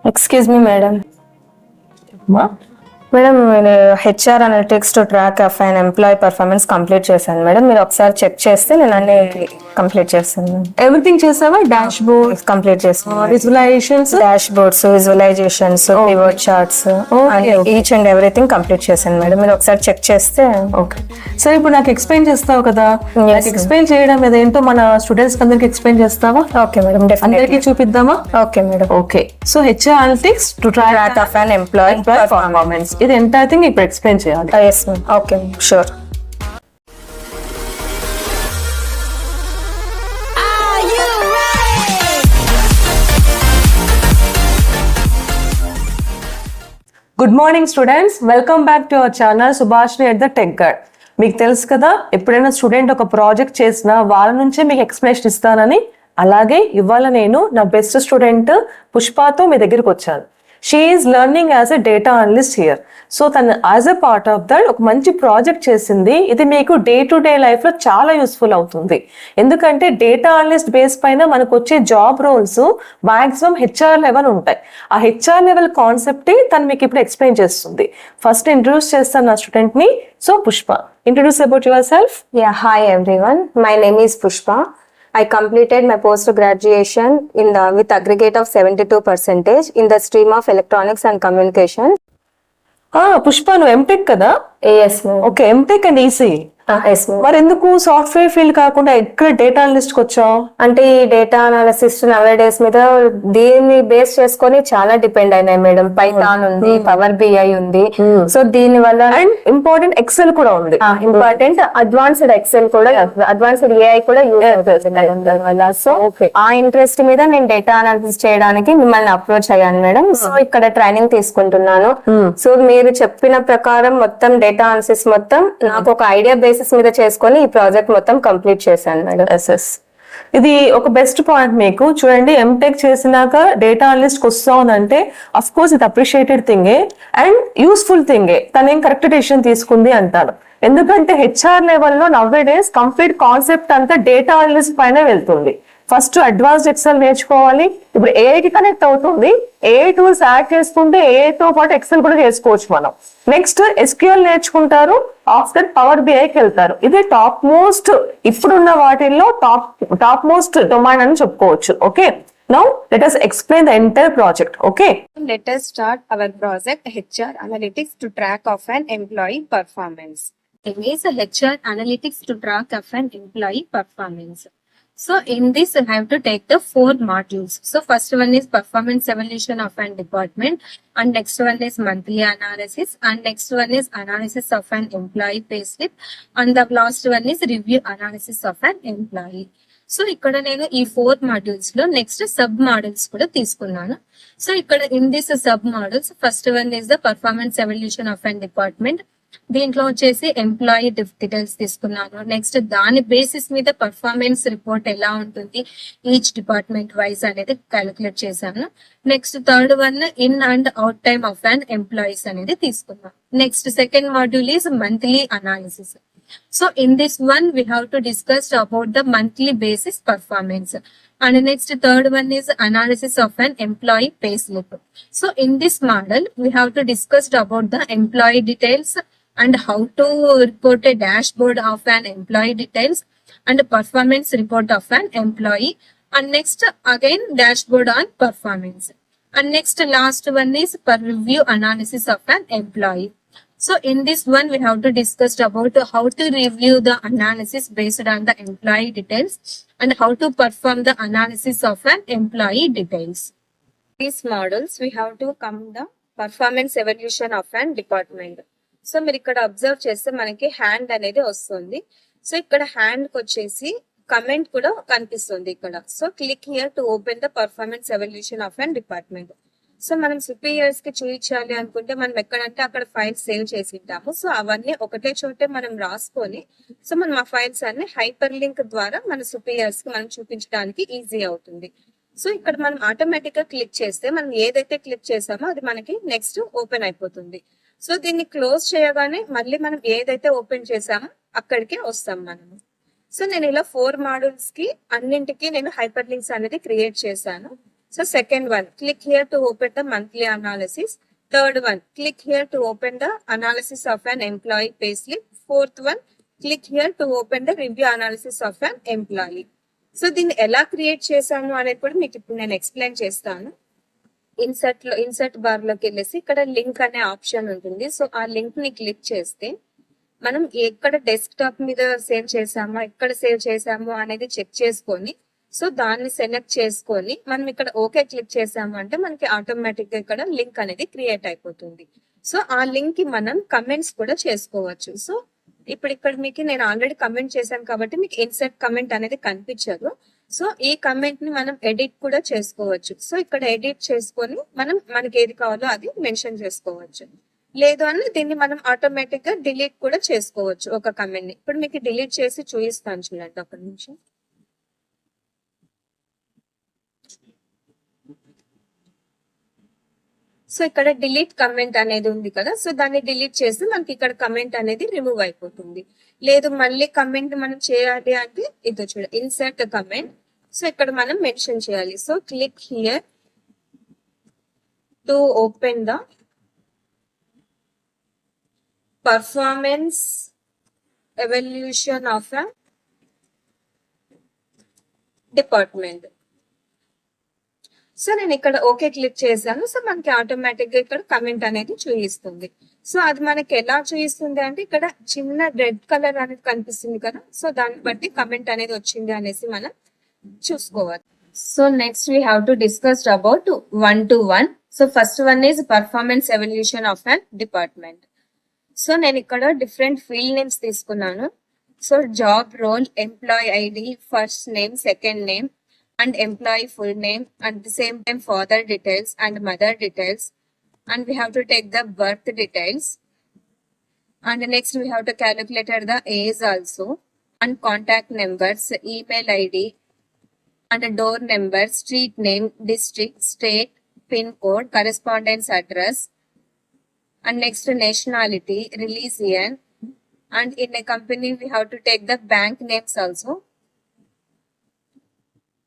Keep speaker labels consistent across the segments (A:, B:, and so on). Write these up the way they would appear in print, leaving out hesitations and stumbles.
A: Excuse me, madam.
B: Ma?
A: Madam నేను HR analytics to track of and employee performance complete చేశాను madam. మీరు ఒకసారి check చేస్తే నేను అన్ని కంప్లీట్ చేస్తాను.
B: ఎవ్రీథింగ్ చేసావా? డాష్ బోర్డ్,
A: కంప్లీట్ చేస్తాను.
B: Visualisations,
A: dashboards, visualisations, pivot charts, each and everything complete చేశాను మేడం. మీరు ఒకసారి చెక్ చేస్తే.
B: ఓకే. సరే, ఇప్పుడు నాకు ఎక్స్ప్లెయిన్ చేస్తావు కదా? నాకు ఎక్స్ప్లెయిన్ చేయడం ఏదేంటో మన స్టూడెంట్స్ అందరికి ఎక్స్ప్లెయిన్ చేస్తావా?
A: ఓకే మేడం,
B: అందరికి చూపిద్దామా?
A: Okay madam.
B: Okay. So HR analytics to track
A: of and employee
B: performance, ఇది ఎంటైర్ థింగ్ ఇప్పుడు ఎక్స్ప్లెయిన్ చేయాలి.
A: Yes ma'am. Okay, sure.
B: Good morning students, welcome back to our channel Subhashini at the tech guide. మీకు తెలుసు కదా, ఎప్పుడైనా student ఒక project చేసినా వాళ్ళ నుంచే మీకు ఎక్స్ప్లెనేషన్ ఇస్తానని. అలాగే ఇవాళ నేను నా బెస్ట్ స్టూడెంట్ పుష్పతో మీ దగ్గరికి వచ్చాను. She is learning as a data analyst here. So తను as a part of that ఒక మంచి ప్రాజెక్ట్ చేసింది. ఇది మీకు డే టు డే లైఫ్ లో చాలా యూస్ఫుల్ అవుతుంది. ఎందుకంటే డేటా అనలిస్ట్ బేస్ పైన మనకు వచ్చే job roles maximum HR level ఉంటాయి. ఆ హెచ్ఆర్ లెవెల్ కాన్సెప్ట్ తను మీకు ఇప్పుడు ఎక్స్ప్లెయిన్ చేస్తుంది. ఫస్ట్ ఇంట్రడ్యూస్ చేస్తాను నా స్టూడెంట్ ని. So Pushpa, introduce about your self.
A: Yeah, hi everyone. My name is Pushpa. I completed my post-graduation with aggregate of 72% in the stream of electronics and communication.
B: Pushpa, నువ్వు MTech కదా?
A: Yes, ma'am.
B: Okay, MTech and EC.
A: Yes, ma'am.
B: మరి ఎందుకు software field కాకుండా ఎక్కడ data analyst కి వచ్చావు?
A: అంటే ఈ డేటా అనాలిసిస్ నవే డేస్ మీద దీన్ని బేస్ చేసుకొని చాలా డిపెండ్ అయినాయి మేడం. పైథాన్ ఉంది, పవర్ బిఐ ఉంది. సో దీని వల్ల
B: అండ్ ఇంపార్టెంట్ ఎక్సెల్ కూడా ఉంది.
A: ఇంపార్టెంట్ అడ్వాన్స్డ్ ఎక్సెల్ కూడా, అడ్వాన్స్డ్ ఏఐ కూడా యూజ్ అవుతుంది మేడం దానివల్ల. సో ఆ ఇంట్రెస్ట్ మీద నేను డేటా అనాలిసిస్ చేయడానికి మిమ్మల్ని అప్రోచ్ అయ్యాను మేడం. సో ఇక్కడ ట్రైనింగ్ తీసుకుంటున్నాను. సో మీరు చెప్పిన ప్రకారం మొత్తం డేటా అనాలిసిస్ మొత్తం నాకు ఒక ఐడియా బేసిస్ మీద చేసుకొని ఈ ప్రాజెక్ట్ మొత్తం కంప్లీట్ చేశాను మేడం.
B: ఎస్ఎస్, ఇది ఒక బెస్ట్ పాయింట్ మీకు. చూడండి, ఎంటెక్ చేసినాక డేటా అనలిస్ట్ కి వస్తావునంటే అఫ్ కోర్స్ ఇది అప్రిషియేటెడ్ థింగే అండ్ యూస్ఫుల్ థింగే. తనేం కరెక్ట్ డెసిషన్ తీసుకుంది అంటాను. ఎందుకంటే హెచ్ఆర్ లెవెల్లో నవ్వే డేస్ కంప్లీట్ కాన్సెప్ట్ అంతా డేటా అనలిస్ట్ పైన వెళ్తుంది. ఫస్ట్ అడ్వాన్స్డ్ ఎక్సెల్ నేర్చుకోవాలి. ఇప్పుడు ఏఐకి కనెక్ట్ అవుతుంది. ఏఐ టూల్స్ యాడ్ చేసుకుంటే ఏఐ తో పాటు ఎక్సెల్ కూడా చేసుకోవచ్చు మనం. నెక్స్ట్ ఎస్క్యూఎల్ నేర్చుకుంటారు. ఆఫ్టర్ పవర్ బిఐకి వెళ్తారు. ఇది టాప్ మోస్ట్, ఇప్పుడున్న వాటిల్లో టాప్ మోస్ట్ డొమైన్ అని చెప్పుకోవచ్చు. Okay, now let us explain the entire project. Okay,
C: let us start our project HR analytics to track of an employee performance. It is a HR analytics to track of an employee performance. So in this I have to take the 4 modules. So first one is performance evaluation of an department, and next one is monthly analysis, and next one is analysis of an employee payslip, and the last one is review analysis of an employee. So ఇక్కడ నేను ఈ 4 modules లో next sub models కూడా తీసుకున్నాను. So ఇక్కడ in this sub models first one is the performance evolution of and department. దీంట్లో వచ్చేసి employee details తీసుకున్నాను. నెక్స్ట్ దాని బేసిస్ మీద పర్ఫార్మెన్స్ రిపోర్ట్ ఎలా ఉంటుంది ఈచ్ డిపార్ట్మెంట్ వైజ్ అనేది క్యాలిక్యులేట్ చేశాను. Next third one in and out time of and employees అనేది తీసుకున్నాను. Next second module is monthly analysis. So in this one we have to discuss about the monthly basis performance, and next third one is analysis of an employee payslip. So in this model we have to discuss about the employee details and how to report a dashboard of an employee details and performance report of an employee, and next again dashboard on performance, and next last one is per review analysis of an employee. So in this one we have to discuss about how to review the analysis based on the employee details and how to perform the analysis of an employee details. These models we have to come the performance evaluation of an department. So మీరు ఇక్కడ observe చేస్తే మనకి hand అనేది వస్తుంది. So ఇక్కడ hand కి వచ్చేసి comment కూడా కనిపిస్తుంది ఇక్కడ. So click here to open the performance evolution of and department. So మనం సుపీరియర్స్ కి చూపించాలి అనుకుంటే మనం ఎక్కడంటే అక్కడ ఫైల్స్ సేవ్ చేసి ఉంటాము. సో అవన్నీ ఒకటే చోటే మనం రాసుకొని సో మనం ఆ ఫైల్స్ అన్ని హైపర్ లింక్ ద్వారా మన సుపీరియర్స్ కి మనం చూపించడానికి ఈజీ అవుతుంది. సో ఇక్కడ మనం ఆటోమేటిక్ గా క్లిక్ చేస్తే మనం ఏదైతే క్లిక్ చేసామో అది మనకి నెక్స్ట్ ఓపెన్ అయిపోతుంది. సో దీన్ని క్లోజ్ చేయగానే మళ్ళీ మనం ఏదైతే ఓపెన్ చేసామో అక్కడికే వస్తాం మనము. సో నేను ఇలా 4 మోడల్స్ కి అన్నింటికి నేను హైపర్ లింక్స్ అనేది క్రియేట్ చేశాను. So second one, click here to open the monthly analysis. Third one, click here to open the analysis of an employee payslip. Fourth one, click here to open the review analysis of an employee. So దీన్ని ఎలా create చేశాను అనేది కూడా మీకు ఇప్పుడు నేను explain చేస్తాను. Insert bar లోకి వెళ్ళేసి ఇక్కడ లింక్ అనే ఆప్షన్ ఉంటుంది. సో ఆ లింక్ ని క్లిక్ చేస్తే మనం ఎక్కడ డెస్క్టాప్ మీద సేవ్ చేసామో ఎక్కడ సేవ్ చేసామో అనేది చెక్ చేసుకొని సో దాన్ని సెలెక్ట్ చేసుకొని మనం ఇక్కడ ఓకే క్లిక్ చేసాము అంటే మనకి ఆటోమేటిక్ గా ఇక్కడ లింక్ అనేది క్రియేట్ అయిపోతుంది. సో ఆ లింక్ కి మనం కమెంట్స్ కూడా చేసుకోవచ్చు. సో ఇప్పుడు ఇక్కడ మీకు నేను ఆల్రెడీ కమెంట్ చేశాను కాబట్టి మీకు ఇన్సర్ట్ కమెంట్ అనేది కనిపించదు. సో ఈ కమెంట్ ని మనం ఎడిట్ కూడా చేసుకోవచ్చు. సో ఇక్కడ ఎడిట్ చేసుకొని మనకి ఏది కావాలో అది మెన్షన్ చేసుకోవచ్చు. లేదు అని దీన్ని మనం ఆటోమేటిక్ గా డిలీట్ కూడా చేసుకోవచ్చు ఒక కమెంట్ ని. ఇప్పుడు మీకు డిలీట్ చేసి చూపిస్తాను చూడండి ఒక నిమిషం. సో ఇక్కడ డిలీట్ కమెంట్ అనేది ఉంది కదా, సో దాన్ని డిలీట్ చేసి మనకి ఇక్కడ కమెంట్ అనేది రిమూవ్ అయిపోతుంది. లేదు మళ్ళీ కమెంట్ మనం చేయాలి అంటే ఇదో చూడ ఇన్సర్ట్ కమెంట్. సో ఇక్కడ మనం మెన్షన్ చేయాలి. So click here to open the performance evolution of a department. So నేను ఇక్కడ ఓకే క్లిక్ చేశాను. సో మనకి ఆటోమేటిక్ గా ఇక్కడ కమెంట్ అనేది చూపిస్తుంది. సో అది మనకి ఎలా చూపిస్తుంది అంటే ఇక్కడ చిన్న రెడ్ కలర్ అనేది కనిపిస్తుంది కదా, సో దాన్ని బట్టి కమెంట్ అనేది వచ్చింది అనేసి మనం చూసుకోవాలి. So next we have to discuss about 1-to-1. So first one is performance evolution of an department. So నేను ఇక్కడ డిఫరెంట్ ఫీల్డ్ నేమ్స్ తీసుకున్నాను. So job role, employee ID, first name, second name, and employee full name, and the same time father details and mother details, and we have to take the birth details, and next we have to calculate the age also, and contact numbers, email id, and door number, street name, district, state, pin code, correspondence address, and next nationality, religion, and in a company we have to take the bank names also.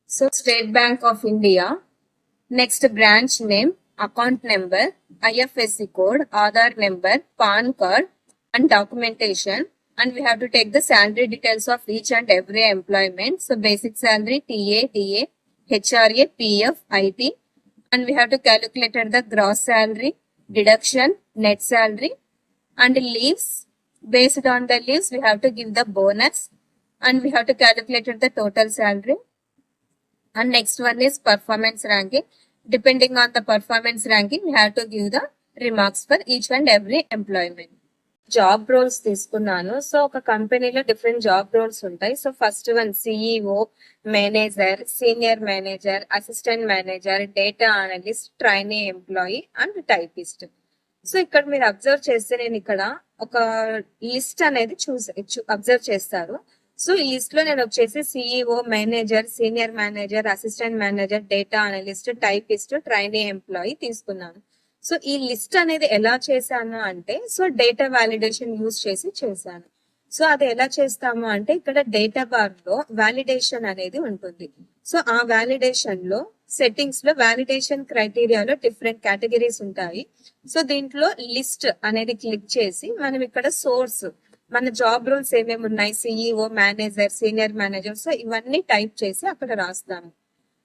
C: So State Bank of India, next branch name, account number, IFSC code, Aadhaar number, PAN card, and documentation, and we have to take the salary details of each and every employment. So basic salary, TA, DA, HRA, PF, IT, and we have to calculate the gross salary, deduction, net salary, and leaves. Based on the leaves, we have to give the bonus, and we have to calculate the total salary. And next one is performance ranking. Depending on the performance ranking, we have to give the remarks for each and every employment. Job roles తీసుకున్నాను. So ఒక కంపెనీలో different job roles ఉంటాయి. So first one CEO, manager, senior manager, assistant manager, data analyst, trainee employee and typist. So ఇక్కడ మీరు అబ్జర్వ్ చేస్తే నేను ఇక్కడ ఒక లిస్ట్ అనేది అబ్జర్వ్ చేస్తారు. సో ఈ లిస్ట్ లో నేను వచ్చేసి CEO, manager, senior manager, assistant manager, data analyst, typist, trainee employee తీసుకున్నాను. సో ఈ లిస్ట్ అనేది ఎలా చేశాను అంటే సో డేటా వాలిడేషన్ యూజ్ చేసి చేశాను. సో అది ఎలా చేస్తాము అంటే ఇక్కడ డేటా బార్ లో వాలిడేషన్ అనేది ఉంటుంది. సో ఆ వాలిడేషన్ లో సెట్టింగ్స్ లో వాలిడేషన్ క్రైటీరియాలో డిఫరెంట్ కేటగిరీస్ ఉంటాయి. సో దీంట్లో లిస్ట్ అనేది క్లిక్ చేసి మనం ఇక్కడ సోర్స్ మన జాబ్ రోల్స్ ఏమేమి ఉన్నాయి, CEO, manager, senior manager, so ఇవన్నీ టైప్ చేసి అక్కడ రాస్తాము.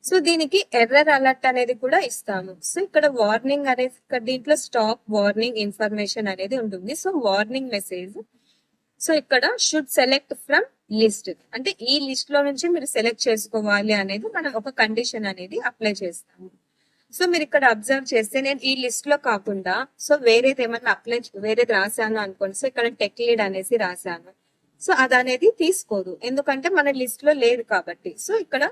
C: సో దీనికి ఎర్రర్ అలర్ట్ అనేది కూడా ఇస్తాము. సో ఇక్కడ వార్నింగ్ అనేది దీంట్లో స్టాప్ వార్నింగ్ ఇన్ఫర్మేషన్ అనేది ఉంటుంది. So warning message. సో ఇక్కడ షుడ్ సెలెక్ట్ ఫ్రమ్ లిస్ట్ అంటే ఈ లిస్ట్ లో నుంచి మీరు సెలెక్ట్ చేసుకోవాలి అనేది మనం ఒక కండిషన్ అనేది అప్లై చేస్తాము. సో మీరు ఇక్కడ అబ్జర్వ్ చేస్తే నేను ఈ లిస్ట్ లో కాకుండా సో వేరేది ఏమన్నా వేరేది రాశాను అనుకోండి. సో ఇక్కడ టెక్ లీడ్ అనేసి రాశాను. సో అది అనేది తీసుకోదు, ఎందుకంటే మన లిస్ట్ లో లేదు కాబట్టి. సో ఇక్కడ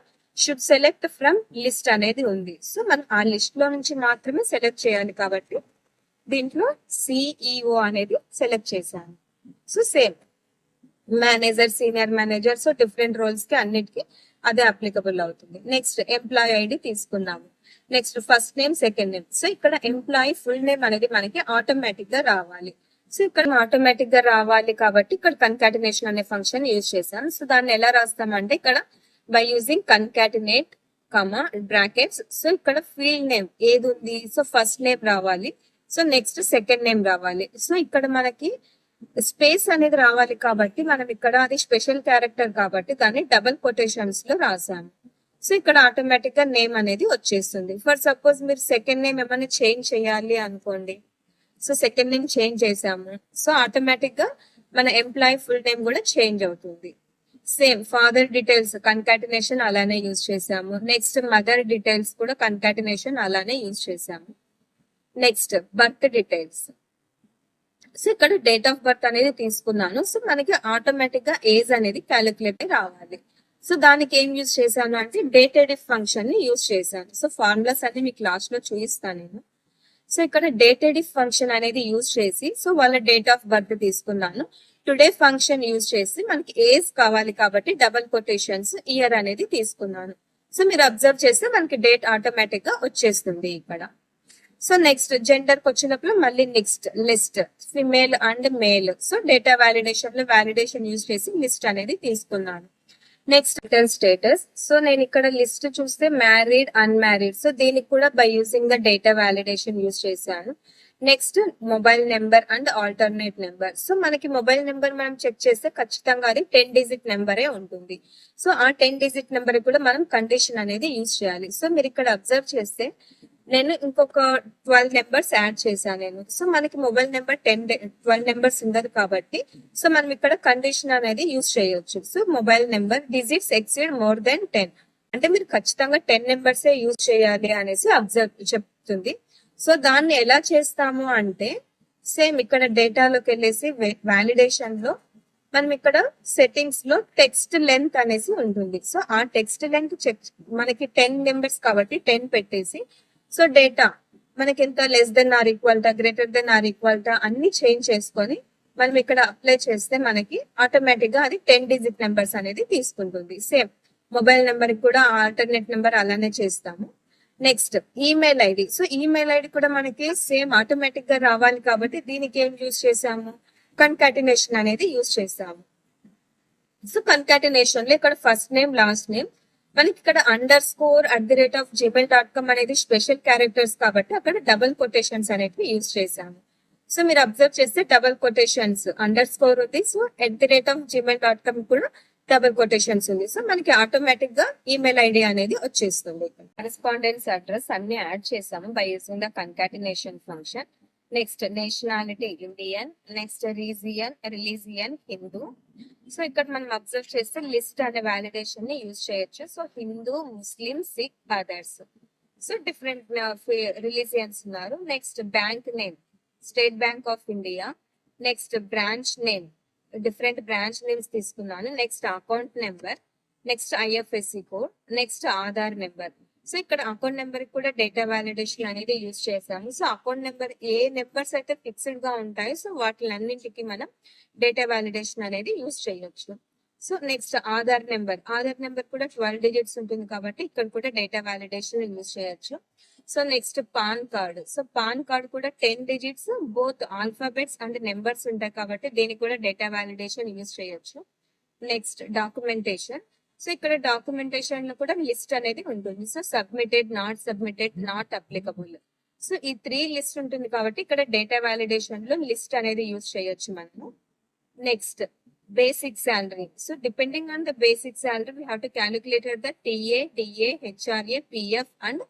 C: షుడ్ సెలెక్ట్ ఫ్రమ్ లిస్ట్ అనేది ఉంది. సో మనం ఆ లిస్ట్ లో నుంచి మాత్రమే సెలెక్ట్ చేయాలి కాబట్టి దీంట్లో సిఇఓ అనేది సెలెక్ట్ చేశాను. So same manager, senior manager, so different roles కి అన్నిటికీ అదే అప్లికబుల్ అవుతుంది. నెక్స్ట్ ఎంప్లాయీ ఐడి తీసుకున్నాము. Next first name, second name. So ఇక్కడ ఎంప్లాయీ ఫుల్ నేమ్ అనేది మనకి ఆటోమేటిక్ గా రావాలి. సో ఇక్కడ ఆటోమేటిక్ గా రావాలి కాబట్టి ఇక్కడ కన్కాటినేషన్ అనే ఫంక్షన్ యూజ్ చేశాను. సో దాన్ని ఎలా రాస్తామంటే ఇక్కడ by using concatenate comma brackets. So ఇక్కడ ఫీల్డ్ నేమ్ ఏది ఉంది, సో ఫస్ట్ నేమ్ రావాలి, సో నెక్స్ట్ సెకండ్ నేమ్ రావాలి. సో ఇక్కడ మనకి స్పేస్ అనేది రావాలి కాబట్టి మనం ఇక్కడ అది స్పెషల్ క్యారెక్టర్ కాబట్టి దాన్ని డబుల్ కొటేషన్స్ లో రాసాము. సో ఇక్కడ ఆటోమేటిక్ గా నేమ్ అనేది వచ్చేస్తుంది. ఫర్ సపోజ్ మీరు సెకండ్ నేమ్ ఏమైనా చేంజ్ చేయాలి అనుకోండి, సో సెకండ్ నేమ్ చేంజ్ చేసాము, సో ఆటోమేటిక్ గా మన ఎంప్లాయీ ఫుల్ నేమ్ కూడా చేంజ్ అవుతుంది. సేమ్ ఫాదర్ డీటెయిల్స్ కన్కాటినేషన్ అలానే యూజ్ చేసాము. నెక్స్ట్ మదర్ డీటెయిల్స్ కూడా కన్కాటినేషన్ అలానే యూజ్ చేసాము. Next birth details. సో ఇక్కడ డేట్ ఆఫ్ బర్త్ అనేది తీసుకున్నాను. సో మనకి ఆటోమేటిక్ గా ఏజ్ అనేది క్యాలిక్యులేట్ రావాలి. సో దానికి ఏం యూజ్ చేశాను అంటే డేట్ ఎడిట్ ఫంక్షన్ ని యూజ్ చేశాను. సో ఫార్ములాస్ అన్ని మీ క్లాస్ లో చూపిస్తాను నేను. సో ఇక్కడ డేట్ ఎడిట్ ఫంక్షన్ అనేది యూజ్ చేసి సో వాళ్ళ డేట్ ఆఫ్ బర్త్ తీసుకున్నాను. టుడే ఫంక్షన్ యూజ్ చేసి మనకి ఏజ్ కావాలి కాబట్టి డబల్ కొటేషన్స్ ఇయర్ అనేది తీసుకున్నాను. సో మీరు అబ్జర్వ్ చేస్తే మనకి డేట్ ఆటోమేటిక్ గా వచ్చేస్తుంది ఇక్కడ. సో నెక్స్ట్ జెండర్ కి వచ్చినప్పుడు మళ్ళీ next list female and male. So data validation లో వ్యాలిడేషన్ యూజ్ చేసి లిస్ట్ అనేది తీసుకున్నాను. Next status. సో నేను ఇక్కడ లిస్ట్ చూస్తే మ్యారీడ్ అన్మ్యారీడ్. సో దీనికి కూడా by using the data validation use చేశాను. Next mobile number and alternate number. So మనకి మొబైల్ నెంబర్ మనం చెక్ చేస్తే ఖచ్చితంగా అది 10 డిజిట్ నెంబరే ఉంటుంది. సో ఆ 10 డిజిట్ నెంబర్ కూడా మనం కండిషన్ అనేది యూజ్ చేయాలి. సో మీరు ఇక్కడ అబ్జర్వ్ చేస్తే నేను ఇంకొక 12 నెంబర్స్ యాడ్ చేశాను నేను. సో మనకి మొబైల్ నెంబర్ 12 నెంబర్స్ ఉండదు కాబట్టి సో మనం ఇక్కడ కండిషన్ అనేది యూజ్ చేయొచ్చు. So mobile number digits exceed more than 10 అంటే మీరు ఖచ్చితంగా 10 నెంబర్సే యూజ్ చేయాలి అనేసి అబ్జర్వ్ చెప్తుంది. సో దాన్ని ఎలా చేస్తాము అంటే సేమ్ ఇక్కడ డేటాలోకి వెళ్ళేసి వ్యాలిడేషన్ లో మనం ఇక్కడ సెట్టింగ్స్ లో టెక్స్ట్ లెంత్ అనేసి ఉంటుంది. సో ఆ టెక్స్ట్ లెంత్ చెక్ మనకి 10 నెంబర్స్ కాబట్టి 10 పెట్టేసి సో డేటా మనకి ఎంత లెస్ దెన్ ఆర్ ఈక్వల్ టా గ్రేటర్ దెన్ ఆర్ ఈక్వల్ టా అన్ని చేంజ్ చేసుకొని మనం ఇక్కడ అప్లై చేస్తే మనకి ఆటోమేటిక్ గా అది 10 డిజిట్ నెంబర్స్ అనేది తీసుకుంటుంది. సేమ్ మొబైల్ నెంబర్ కూడా ఆల్టర్నేట్ నెంబర్ అలానే చేస్తాము. Next email ID. So email ID కూడా మనకి సేమ్ ఆటోమేటిక్ గా రావాలి కాబట్టి దీనికి ఏం యూజ్ చేసాము, కన్కాటినేషన్ అనేది యూజ్ చేసాము. సో కన్కాటినేషన్ లో ఇక్కడ ఫస్ట్ నేమ్ లాస్ట్ నేమ్ మనకి ఇక్కడ _@gmail.com అనేది స్పెషల్ క్యారెక్టర్స్ కాబట్టి అక్కడ డబుల్ కొటేషన్స్ అనేవి యూజ్ చేశాము. సో మీరు అబ్జర్వ్ చేస్తే డబుల్ కొటేషన్స్ _ ఉంది. సో @gmail.com కూడా డబుల్ కొటేషన్స్ ఉంది. సో మనకి ఆటోమేటిక్ గా ఈమెయిల్ ఐడి అనేది వచ్చేస్తుంది. కరెస్పాండెన్స్ అడ్రస్ అన్ని యాడ్ చేసాము by using the concatenation function. Next nationality Indian, next religion Hindu. So ఇక్కడ మనం అబ్జర్వ్ చేస్తే లిస్ట్ అనే వ్యాలిడేషన్ ని యూజ్ చేయొచ్చు. So Hindu, Muslim, Sikh, others. So different religions ఉన్నారు. Next bank name State Bank of India. Next branch name different branch names తీసుకున్నాను. Next account number, next IFSC code, next Aadhaar number. So ఇక్కడ account number కూడా data validation అనేది use చేసాము. So account number ఏ numbers అయితే fixed గా ఉంటాయి so వాటిలన్నింటికి మనం డేటా వ్యాలిడేషన్ అనేది యూజ్ చేయొచ్చు. సో నెక్స్ట్ ఆధార్ నెంబర్ కూడా 12 డిజిట్స్ ఉంటుంది కాబట్టి ఇక్కడ కూడా డేటా వ్యాలిడేషన్ యూజ్ చేయొచ్చు. So next pan card. So pan card కూడా 10 digits both alphabets and numbers ఉంటాయి కాబట్టి దీనికి కూడా డేటా వ్యాలిడేషన్ యూజ్ చేయొచ్చు. Next documentation. సో ఇక్కడ డాక్యుమెంటేషన్ లో కూడా లిస్ట్ అనేది ఉంటుంది. So submitted, not applicable. So ఈ 3 లిస్ట్ ఉంటుంది కాబట్టి ఇక్కడ డేటా వ్యాలిడేషన్ లో లిస్ట్ అనేది యూజ్ చేయొచ్చు మనము. Next basic salary. So depending on the basic salary, we have to calculate the TA, DA, HRA, PF and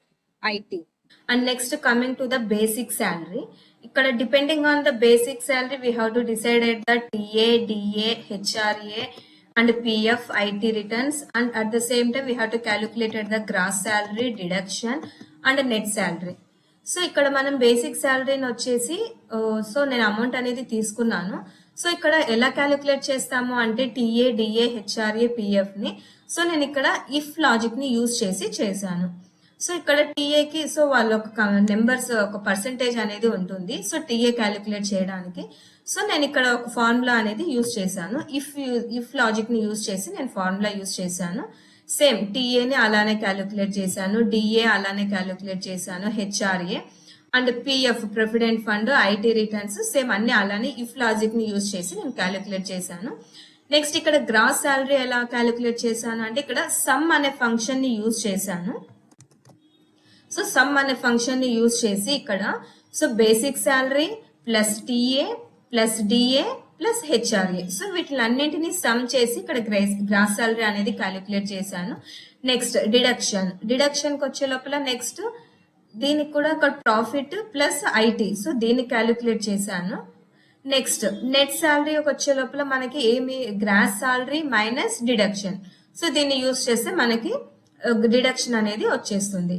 C: IT. And next coming to the basic salary. Ikkada depending on the basic salary, we have to decide at the TA, DA, HRA and PF, IT returns. And at the same time, we have to calculate at the gross salary, deduction and net salary. So ఇక్కడ మనం basic శాలరీని వచ్చేసి so నేను amount అనేది తీసుకున్నాను. So ఇక్కడ ఎలా calculate చేస్తాము అంటే TA, DA, HRA, PF ని సో నేను ఇక్కడ ఇఫ్ లాజిక్ ని యూజ్ చేసి చేశాను. సో ఇక్కడ TA కి సో వాళ్ళ ఒక నెంబర్స్ ఒక పర్సెంటేజ్ అనేది ఉంటుంది. సో TA క్యాలిక్యులేట్ చేయడానికి సో నేను ఇక్కడ ఒక ఫార్ములా అనేది యూజ్ చేశాను. ఇఫ్ లాజిక్ ని యూజ్ చేసి నేను ఫార్ములా యూజ్ చేశాను. సేమ్ టీఏని అలానే క్యాలిక్యులేట్ చేశాను, డిఏ అలానే క్యాలిక్యులేట్ చేశాను, HRA and PF provident fund, IT returns same అన్ని అలానే ఇఫ్ లాజిక్ ని యూజ్ చేసి నేను క్యాలిక్యులేట్ చేశాను. నెక్స్ట్ ఇక్కడ గ్రాస్ శాలరీ ఎలా క్యాలిక్యులేట్ చేశాను అంటే ఇక్కడ సమ్ అనే ఫంక్షన్ ని యూజ్ చేశాను. సో సమ్ అనే ఫంక్షన్ ని యూజ్ చేసి ఇక్కడ so basic salary plus TA plus DA plus HRA, so వీటిలన్నింటినీ సమ్ చేసి ఇక్కడ గ్రాస్ శాలరీ అనేది క్యాలిక్యులేట్ చేశాను. నెక్స్ట్ డిడక్షన్ కి వచ్చే లోపల నెక్స్ట్ దీనికి కూడా ఇక్కడ ప్రాఫిట్ ప్లస్ ఐటీ, సో దీన్ని క్యాలిక్యులేట్ చేశాను. నెక్స్ట్ నెట్ శాలరీకి వచ్చే లోపల మనకి ఏమి gross salary minus deduction, so దీన్ని యూజ్ చేస్తే మనకి డిడక్షన్ అనేది వచ్చేస్తుంది.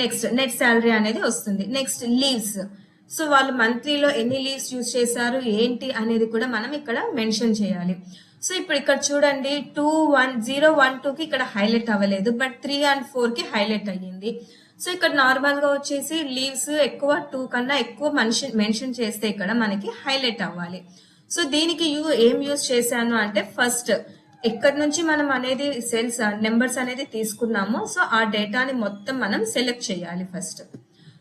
C: నెక్స్ట్ నెట్ శాలరీ అనేది వస్తుంది. నెక్స్ట్ లీవ్స్, సో వాళ్ళు మంత్లీలో ఎన్ని లీవ్స్ యూజ్ చేశారు ఏంటి అనేది కూడా మనం ఇక్కడ మెన్షన్ చేయాలి. సో ఇప్పుడు ఇక్కడ చూడండి 012కి ఇక్కడ హైలైట్ అవ్వలేదు, బట్ 3 and 4కి హైలైట్ అయ్యింది. సో ఇక్కడ నార్మల్ గా వచ్చేసి లీవ్స్ ఎక్కువ 2 కన్నా ఎక్కువ మెన్షన్ చేస్తే ఇక్కడ మనకి హైలైట్ అవ్వాలి. సో దీనికి ఏం యూజ్ చేశాను అంటే ఫస్ట్ ఎక్కడి నుంచి మనం అనేది సెల్స్ నెంబర్స్ అనేది తీసుకున్నామో సో ఆ డేటాని మొత్తం మనం సెలెక్ట్ చేయాలి ఫస్ట్.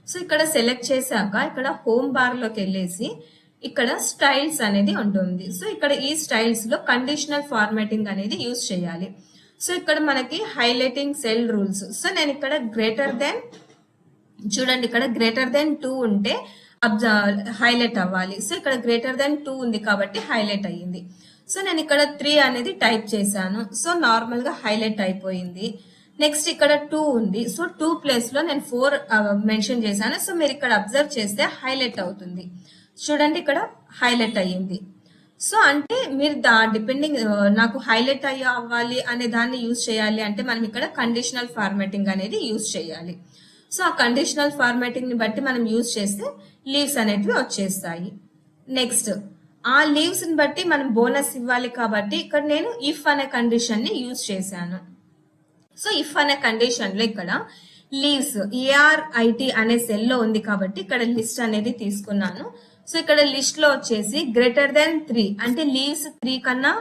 C: సో ఇక్కడ సెలెక్ట్ చేశాక ఇక్కడ హోమ్ బార్ లోకి వెళ్ళేసి ఇక్కడ స్టైల్స్ అనేది ఉంటుంది. సో ఇక్కడ ఈ స్టైల్స్ లో కండిషనల్ ఫార్మాటింగ్ అనేది యూజ్ చేయాలి. సో ఇక్కడ మనకి హైలైటింగ్ సెల్ రూల్స్, సో నేను ఇక్కడ చూడండి ఇక్కడ గ్రేటర్ దెన్ 2 ఉంటే హైలైట్ అవ్వాలి. సో ఇక్కడ గ్రేటర్ దెన్ 2 ఉంది కాబట్టి హైలైట్ అయ్యింది. సో నేను ఇక్కడ 3 అనేది టైప్ చేశాను, సో నార్మల్ గా హైలైట్ అయిపోయింది. నెక్స్ట్ ఇక్కడ 2 ఉంది, సో 2 ప్లేస్ లో నేను 4 మెన్షన్ చేశాను. సో మీరు ఇక్కడ అబ్జర్వ్ చేస్తే హైలైట్ అవుతుంది. చూడండి ఇక్కడ హైలైట్ అయ్యింది. సో అంటే మీరు డిపెండింగ్ నాకు హైలైట్ అవ్వాలి అనే దాన్ని యూజ్ చేయాలి అంటే మనం ఇక్కడ కండిషనల్ ఫార్మాటింగ్ అనేది యూజ్ చేయాలి. సో ఆ కండిషనల్ ఫార్మాటింగ్ ని బట్టి మనం యూజ్ చేస్తే లీవ్స్ అనేటివి వచ్చేస్తాయి. నెక్స్ట్ ఆ లీవ్స్ ని బట్టి మనం బోనస్ ఇవ్వాలి కాబట్టి ఇక్కడ నేను ఇఫ్ అనే కండిషన్ ని యూజ్ చేశాను. సో ఇఫ్ అనే కండిషన్ లో ఇక్కడ లీవ్స్ ఏఆర్ఐటి అనే సెల్ లో ఉంది కాబట్టి ఇక్కడ లిస్ట్ అనేది తీసుకున్నాను. సో ఇక్కడ లిస్ట్ లో వచ్చేసి గ్రేటర్ దెన్ 3 అంటే లీవ్స్ 3 కన్నా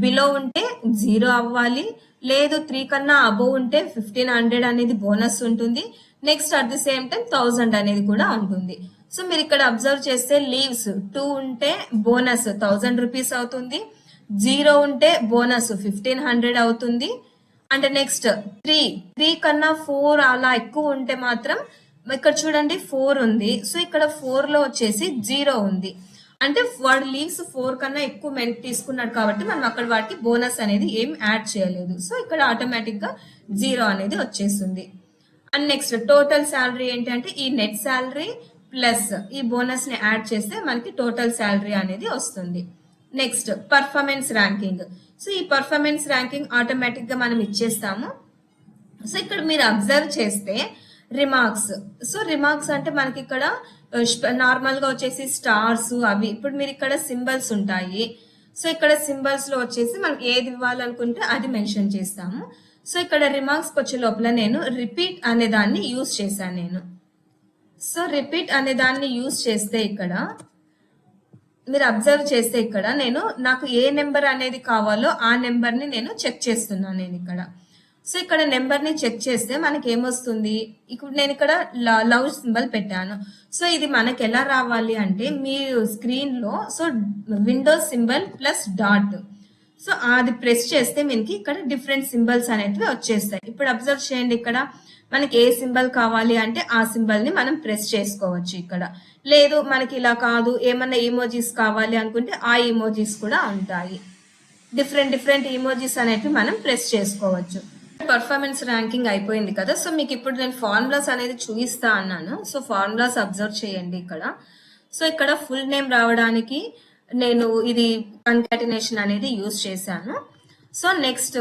C: బిలో ఉంటే 0 అవ్వాలి, లేదు 3 కన్నా అబోవ్ ఉంటే 1500 అనేది బోనస్ ఉంటుంది. Next at the same time 1000 అనేది కూడా ఉంటుంది. సో మీరు ఇక్కడ అబ్జర్వ్ చేస్తే లీవ్స్ 2 ఉంటే బోనస్ 1000 రూపీస్ అవుతుంది, 0 ఉంటే బోనస్ 1500 అవుతుంది. అండ్ నెక్స్ట్ 3 కన్నా 4 అలా ఎక్కువ ఉంటే మాత్రం ఇక్కడ చూడండి 4 ఉంది, సో ఇక్కడ 4 లో వచ్చేసి 0 ఉంది. అంటే వాడు లీవ్స్ 4 కన్నా ఎక్కువ తీసుకున్నాడు కాబట్టి మనం అక్కడ వాటికి బోనస్ అనేది ఏం యాడ్ చేయలేదు. సో ఇక్కడ ఆటోమేటిక్ గా 0 అనేది వచ్చేస్తుంది. అండ్ నెక్స్ట్ టోటల్ శాలరీ ఏంటంటే ఈ నెట్ శాలరీ ప్లస్ ఈ బోనస్ ని యాడ్ చేస్తే మనకి టోటల్ శాలరీ అనేది వస్తుంది. నెక్స్ట్ పర్ఫార్మెన్స్ ర్యాంకింగ్, సో ఈ పర్ఫార్మెన్స్ ర్యాంకింగ్ ఆటోమేటిక్ గా మనం ఇచ్చేస్తాము. సో ఇక్కడ మీరు అబ్జర్వ్ చేస్తే రిమార్క్స్, సో రిమార్క్స్ అంటే మనకి ఇక్కడ నార్మల్ గా వచ్చేసి స్టార్స్ అవి, ఇప్పుడు మీరు ఇక్కడ సింబల్స్ ఉంటాయి. సో ఇక్కడ సింబల్స్ లో వచ్చేసి మనకి ఏది ఇవ్వాలనుకుంటే అది మెన్షన్ చేస్తాము. సో ఇక్కడ రిమార్క్స్ వచ్చే లోపల నేను రిపీట్ అనే దాన్ని యూజ్ చేశాను నేను. సో రిపీట్ అనే దాన్ని యూజ్ చేస్తే ఇక్కడ మీరు అబ్జర్వ్ చేస్తే ఇక్కడ నాకు ఏ నెంబర్ అనేది కావాలో ఆ నెంబర్ ని నేను చెక్ చేస్తున్నాను నేను ఇక్కడ. సో ఇక్కడ నెంబర్ ని చెక్ చేస్తే మనకి ఏమొస్తుంది, ఇప్పుడు నేను ఇక్కడ లవ్ సింబల్ పెట్టాను. సో ఇది మనకి ఎలా రావాలి అంటే మీ స్క్రీన్ లో so Windows symbol plus dot, so అది ప్రెస్ చేస్తే మనకి ఇక్కడ డిఫరెంట్ సింబల్స్ అనేటివి వచ్చేస్తాయి. ఇప్పుడు అబ్జర్వ్ చేయండి ఇక్కడ మనకి ఏ సింబల్ కావాలి అంటే ఆ సింబల్ ని మనం ప్రెస్ చేసుకోవచ్చు ఇక్కడ. లేదు మనకి ఇలా కాదు ఏమన్నా ఇమోజీస్ కావాలి అనుకుంటే ఆ ఇమోజీస్ కూడా ఉంటాయి. డిఫరెంట్ ఇమోజీస్ అనేటివి మనం ప్రెస్ చేసుకోవచ్చు. పర్ఫార్మెన్స్ ర్యాంకింగ్ అయిపోయింది కదా, సో మీకు ఇప్పుడు నేను ఫార్ములాస్ అనేది చూపిస్తా అన్నాను. సో ఫార్ములాస్ అబ్జర్వ్ చేయండి ఇక్కడ. సో ఇక్కడ ఫుల్ నేమ్ రావడానికి నేను ఇది కన్కాటినేషన్ అనేది యూజ్ చేశాను. సో నెక్స్ట్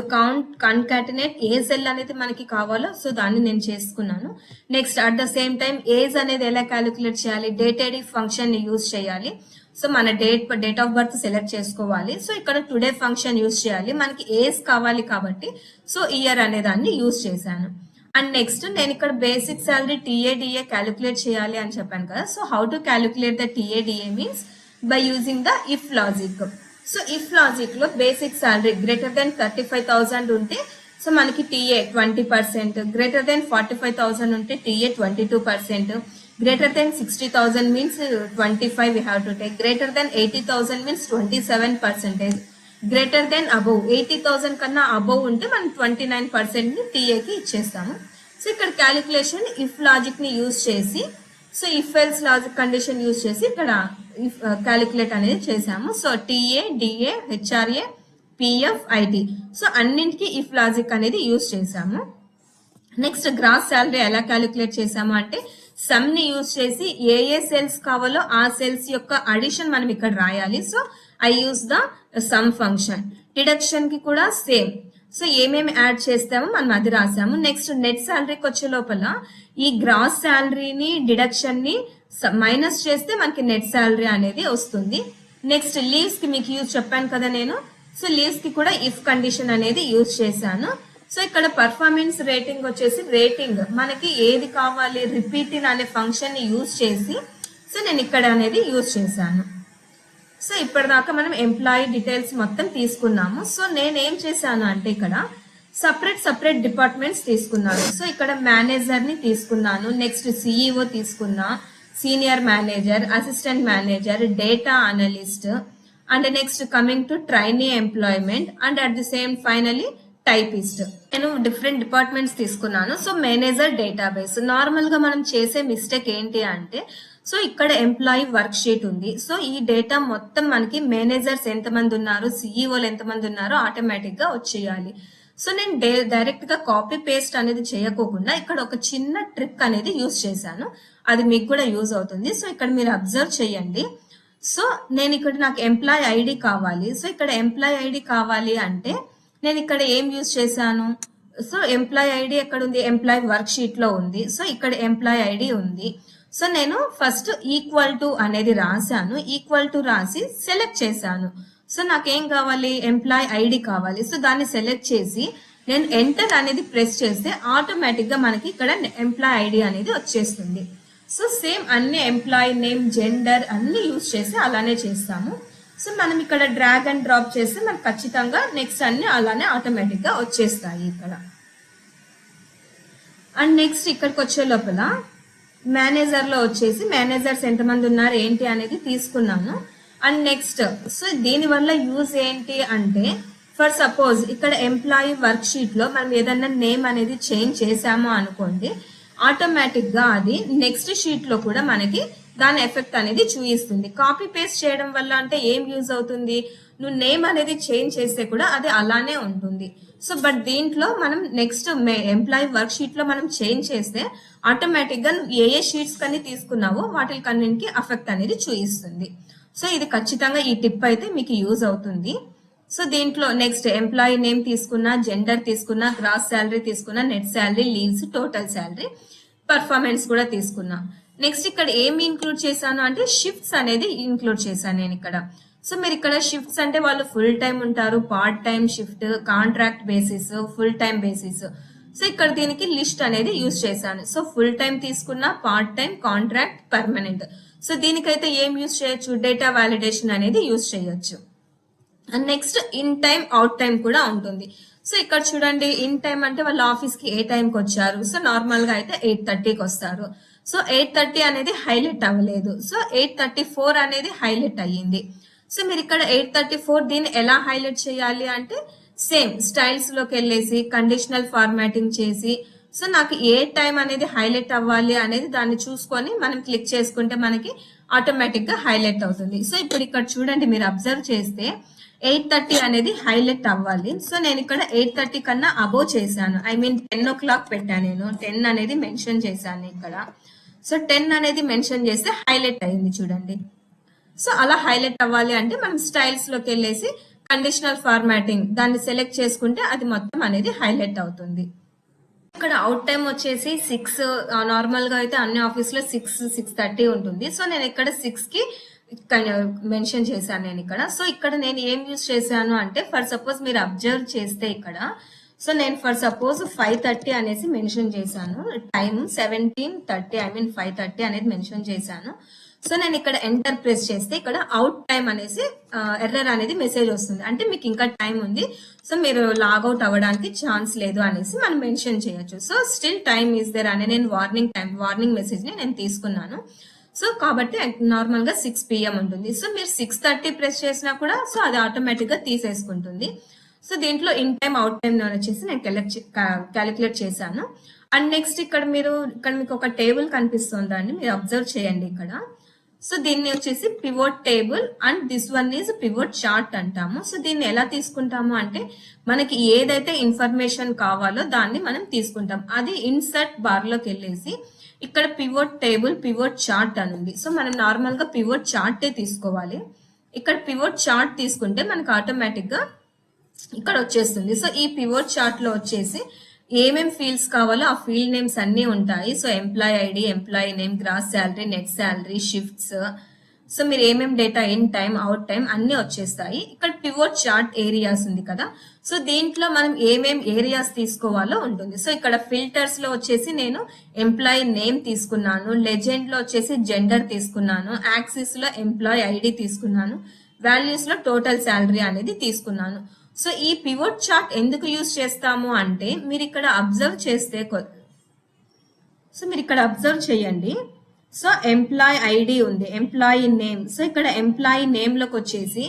C: కన్కాటినేట్ ఏ సెల్ అనేది మనకి కావాలో సో దాన్ని నేను చేసుకున్నాను. Next at the same time age అనేది ఎలా క్యాలిక్యులేట్ చేయాలి, డేటెడ్ ఫంక్షన్ ని యూజ్ చేయాలి. సో మన డేట్ ఆఫ్ బర్త్ సెలెక్ట్ చేసుకోవాలి. సో ఇక్కడ టుడే ఫంక్షన్ యూజ్ చేయాలి, మనకి ఏజ్ కావాలి కాబట్టి సో ఇయర్ అనే దాన్ని యూజ్ చేశాను. అండ్ నెక్స్ట్ నేను ఇక్కడ బేసిక్ సాలరీ TA/DA క్యాలిక్యులేట్ చేయాలి అని చెప్పాను కదా. So how to calculate the TA/DA means by using the if logic. So if logic లో బేసిక్ సాలరీ గ్రేటర్ దెన్ 35,000 ఉంటే సో మనకి TA 20%, గ్రేటర్ దెన్ 45,000 ఉంటే TA 22%, greater than 60,000 means 25 we have to take, greater than 80,000 means 27%, greater than above 80,000 కన్నా above ఉంటే మనం 29% ని టీఏకి ఇచ్చేస్తాము. So ఇక్కడ క్యాలిక్యులేషన్ ఇఫ్ లాజిక్ ని యూజ్ చేసి, so if else logic condition use చేసి ఇక్కడ క్యాలిక్యులేట్ అనేది చేసాము. So TA, DA, HRA, PF, IT, so అన్నింటికి ఇఫ్ లాజిక్ అనేది యూజ్ చేసాము. నెక్స్ట్ గ్రాస్ శాలరీ ఎలా క్యాలిక్యులేట్ చేసాము అంటే సమ్ ని యూజ్ చేసి ఏ ఏ సెల్స్ కావాలో ఆ సెల్స్ యొక్క అడిషన్ మనం ఇక్కడ రాయాలి. So I use the sum function. Deduction కి కూడా సేమ్. సో ఏమేమి యాడ్ చేస్తామో మనం అది రాసాము. నెక్స్ట్ నెట్ శాలరీకి వచ్చే లోపల ఈ గ్రాస్ శాలరీని డిడక్షన్ ని మైనస్ చేస్తే మనకి నెట్ శాలరీ అనేది వస్తుంది. నెక్స్ట్ లీవ్స్ కి మీకు యూజ్ చెప్పాను కదా నేను. సో లీవ్స్ కి కూడా ఇఫ్ కండిషన్ అనేది యూజ్ చేశాను. సో ఇక్కడ పర్ఫార్మెన్స్ రేటింగ్ వచ్చేసి రేటింగ్ మనకి ఏది కావాలి రిపీటింగ్ అనే ఫంక్షన్ ని యూజ్ చేసి సో నేను ఇక్కడ అనేది యూజ్ చేశాను. సో ఇప్పటిదాకా మనం ఎంప్లాయీ డీటెయిల్స్ మొత్తం తీసుకున్నాము. సో నేను ఏం చేశాను అంటే ఇక్కడ సపరేట్ డిపార్ట్మెంట్స్ తీసుకున్నాను. సో ఇక్కడ మేనేజర్ ని తీసుకున్నాను, నెక్స్ట్ సిఇఓ తీసుకున్నా, senior manager, assistant manager, data analyst, and next coming to trainee employment, and at the same finally typist. నేను డిఫరెంట్ డిపార్ట్మెంట్స్ తీసుకున్నాను. So manager database. నార్మల్ గా మనం చేసే మిస్టేక్ ఏంటి అంటే సో ఇక్కడ ఎంప్లాయీ వర్క్ షీట్ ఉంది. సో ఈ డేటా మొత్తం మనకి మేనేజర్స్ ఎంతమంది ఉన్నారు, సిఇఓలు ఎంతమంది ఉన్నారో ఆటోమేటిక్ గా వచ్చేయాలి. సో నేను డైరెక్ట్ గా కాపీ పేస్ట్ అనేది చేయకోకుండా ఇక్కడ ఒక చిన్న ట్రిక్ అనేది యూజ్ చేశాను. అది మీకు కూడా యూజ్ అవుతుంది. సో ఇక్కడ మీరు అబ్జర్వ్ చేయండి. సో నేను ఇక్కడ నాకు ఎంప్లాయీ ఐడి కావాలి. సో ఇక్కడ ఎంప్లాయీ ఐడి కావాలి అంటే నేను ఇక్కడ ఏం యూజ్ చేశాను. సో ఎంప్లాయీ ఐడి ఎక్కడ ఉంది, ఎంప్లాయీ వర్క్ షీట్ లో ఉంది. సో ఇక్కడ ఎంప్లాయీ ఐడి ఉంది. సో నేను ఫస్ట్ ఈక్వల్ టు అనేది రాశాను. ఈక్వల్ టు రాసి సెలెక్ట్ చేశాను. సో నాకేం కావాలి, ఎంప్లాయీ ఐడి కావాలి. సో దాన్ని సెలెక్ట్ చేసి నేను ఎంటర్ అనేది ప్రెస్ చేస్తే ఆటోమేటిక్ గా మనకి ఇక్కడ ఎంప్లాయీ ఐడి అనేది వచ్చేస్తుంది. సో సేమ్ అన్ని ఎంప్లాయీ నేమ్, జెండర్ అన్ని యూజ్ చేసి అలానే చేస్తాము. సో మనం ఇక్కడ డ్రాగ్ అండ్ డ్రాప్ చేస్తే మనకు ఖచ్చితంగా నెక్స్ట్ అన్ని అలానే ఆటోమేటిక్ గా వచ్చేస్తాయి ఇక్కడ. అండ్ నెక్స్ట్ ఇక్కడికి వచ్చే లోపల మేనేజర్ లో వచ్చేసి మేనేజర్స్ ఎంతమంది ఉన్నారు ఏంటి అనేది తీసుకున్నాను. అండ్ నెక్స్ట్ సో దీని వల్ల యూజ్ ఏంటి అంటే ఫర్ సపోజ్ ఇక్కడ ఎంప్లాయీ వర్క్ షీట్ లో మనం ఏదన్నా నేమ్ అనేది చేంజ్ చేసాము అనుకోండి, ఆటోమేటిక్ గా అది నెక్స్ట్ షీట్ లో కూడా మనకి దాని ఎఫెక్ట్ అనేది చూపిస్తుంది. కాపీ పేస్ట్ చేయడం వల్ల అంటే ఏం యూజ్ అవుతుంది, నువ్వు నేమ్ అనేది చేంజ్ చేస్తే కూడా అది అలానే ఉంటుంది. సో బట్ దీంట్లో మనం నెక్స్ట్ ఎంప్లాయీ వర్క్ షీట్ లో మనం చేంజ్ చేస్తే ఆటోమేటిక్ గా నువ్వు ఏ షీట్స్ కన్నీ తీసుకున్నావో వాటి కన్నింటికి ఎఫెక్ట్ అనేది చూపిస్తుంది. సో ఇది ఖచ్చితంగా ఈ టిప్ అయితే మీకు యూజ్ అవుతుంది. సో దీంట్లో నెక్స్ట్ ఎంప్లాయీ నేమ్ తీసుకున్నా, జెండర్ తీసుకున్నా, గ్రాస్ శాలరీ తీసుకున్నా, net salary, leaves, total salary, performance కూడా తీసుకున్నా. నెక్స్ట్ ఇక్కడ ఏమి ఇంక్లూడ్ చేశాను అంటే షిఫ్ట్స్ అనేది ఇంక్లూడ్ చేశాను నేను ఇక్కడ. సో మీరు ఇక్కడ షిఫ్ట్స్ అంటే వాళ్ళు ఫుల్ టైం ఉంటారు, part time shift, contract basis, full time basis. So ఇక్కడ దీనికి లిస్ట్ అనేది యూజ్ చేశాను. సో ఫుల్ టైం తీసుకున్నా, part time, contract, permanent. So దీనికైతే ఏం యూజ్ చేయొచ్చు, డేటా వాలిడేషన్ అనేది యూజ్ చేయొచ్చు. And next in time, out time కూడా ఉంటుంది. సో ఇక్కడ చూడండి, ఇన్ టైం అంటే వాళ్ళ ఆఫీస్ కి ఏ టైంకి వచ్చారు. సో నార్మల్ గా అయితే 8:30కి వస్తారు. సో 8:30 అనేది హైలైట్ అవ్వలేదు. సో 8:34 అనేది హైలైట్ అయ్యింది. సో మీరు ఇక్కడ 8:34 దీన్ని ఎలా హైలైట్ చేయాలి అంటే సేమ్ స్టైల్స్ లోకి వెళ్ళేసి కండిషనల్ ఫార్మాటింగ్ చేసి సో నాకు ఏ టైం అనేది హైలైట్ అవ్వాలి అనేది దాన్ని చూసుకొని మనం క్లిక్ చేసుకుంటే మనకి ఆటోమేటిక్ గా హైలైట్ అవుతుంది. సో ఇప్పుడు ఇక్కడ చూడండి, మీరు అబ్జర్వ్ చేస్తే 8:30 అనేది హైలైట్ అవ్వాలి. సో నేను ఇక్కడ 8:30 కన్నా అబోవ్ చేశాను. ఐ మీన్ 10 o'clock పెట్టాను. నేను 10 అనేది మెన్షన్ చేశాను ఇక్కడ. సో 10 అనేది మెన్షన్ చేస్తే హైలైట్ అయింది చూడండి. సో అలా హైలైట్ అవ్వాలి అంటే మనం స్టైల్స్ లోకి వెళ్ళేసి కండిషనల్ ఫార్మాటింగ్ దాన్ని సెలెక్ట్ చేసుకుంటే అది మొత్తం అనేది హైలైట్ అవుతుంది. ఇక్కడ అవుట్ టైం వచ్చేసి 6, నార్మల్ గా అయితే అన్ని ఆఫీస్ లో 6:30 ఉంటుంది. సో నేను ఇక్కడ 6 కి మెన్షన్ చేశాను నేను ఇక్కడ. సో ఇక్కడ నేను ఏం యూజ్ చేశాను అంటే ఫర్ సపోజ్ మీరు అబ్జర్వ్ చేస్తే ఇక్కడ సో నేను ఫర్ సపోజ్ 5:30 అనేసి మెన్షన్ చేశాను. టైం 17:30 ఐ మీన్ 5:30 అనేది మెన్షన్ చేశాను. సో నేను ఇక్కడ ఎంటర్ ప్రెస్ చేస్తే ఇక్కడ అవుట్ టైం అనేసి ఎర్రర్ అనేది మెసేజ్ వస్తుంది. అంటే మీకు ఇంకా టైం ఉంది, సో మీరు లాగౌట్ అవ్వడానికి ఛాన్స్ లేదు అనేసి మనం మెన్షన్ చేయొచ్చు. So still time is there అనే నేను వార్నింగ్ మెసేజ్ ని నేను తీసుకున్నాను. సో కాబట్టి నార్మల్ గా 6 PM ఉంటుంది. సో మీరు 6:30 ప్రెస్ చేసినా కూడా సో అది ఆటోమేటిక్ గా తీసేసుకుంటుంది. సో దీంట్లో ఇన్ టైమ్ అవుట్ టైమ్ వచ్చేసి నేను క్యాలిక్యులేట్ చేశాను. అండ్ నెక్స్ట్ ఇక్కడ మీకు ఒక టేబుల్ కనిపిస్తుందండి, మీరు అబ్జర్వ్ చేయండి ఇక్కడ. సో దీన్ని వచ్చేసి pivot table and this one is pivot chart అంటాము. సో దీన్ని ఎలా తీసుకుంటాము అంటే మనకి ఏదైతే ఇన్ఫర్మేషన్ కావాలో దాన్ని మనం తీసుకుంటాం. అది ఇన్సర్ట్ బార్ లోకి వెళ్ళేసి ఇక్కడ పివోట్ టేబుల్ పివోట్ చార్ట్ అని ఉంది. సో మనం నార్మల్ గా పివోట్ చార్టే తీసుకోవాలి. ఇక్కడ పివోట్ చార్ట్ తీసుకుంటే మనకు ఆటోమేటిక్ గా ఇక్కడ వచ్చేస్తుంది. సో ఈ పివోట్ చార్ట్ లో వచ్చేసి ఏమేం ఫీల్డ్స్ కావాలో ఆ ఫీల్డ్ నేమ్స్ అన్ని ఉంటాయి. So employee ID, employee name, gross salary, net salary, shifts, so మీరు ఏమేం data in time out time అన్ని వచ్చేస్తాయి. ఇక్కడ పివోట్ చార్ట్ ఏరియాస్ ఉంది కదా, సో దీంట్లో మనం ఏమేం ఏరియాస్ తీసుకోవాలో ఉంటుంది. సో ఇక్కడ ఫిల్టర్స్ లో వచ్చేసి నేను ఎంప్లాయీ నేమ్ తీసుకున్నాను, లెజెండ్ లో వచ్చేసి జెండర్ తీసుకున్నాను, యాక్సిస్ లో ఎంప్లాయీ ఐడి తీసుకున్నాను, వాల్యూస్ లో టోటల్ శాలరీ అనేది తీసుకున్నాను. సో ఈ పివోట్ చార్ట్ ఎందుకు యూజ్ చేస్తాము అంటే మీరు ఇక్కడ అబ్జర్వ్ చేస్తే, సో మీరు ఇక్కడ అబ్జర్వ్ చేయండి. సో ఎంప్లాయీ ఐడి ఉంది, ఎంప్లాయీ నేమ్, సో ఇక్కడ ఎంప్లాయీ నేమ్ లోకి వచ్చేసి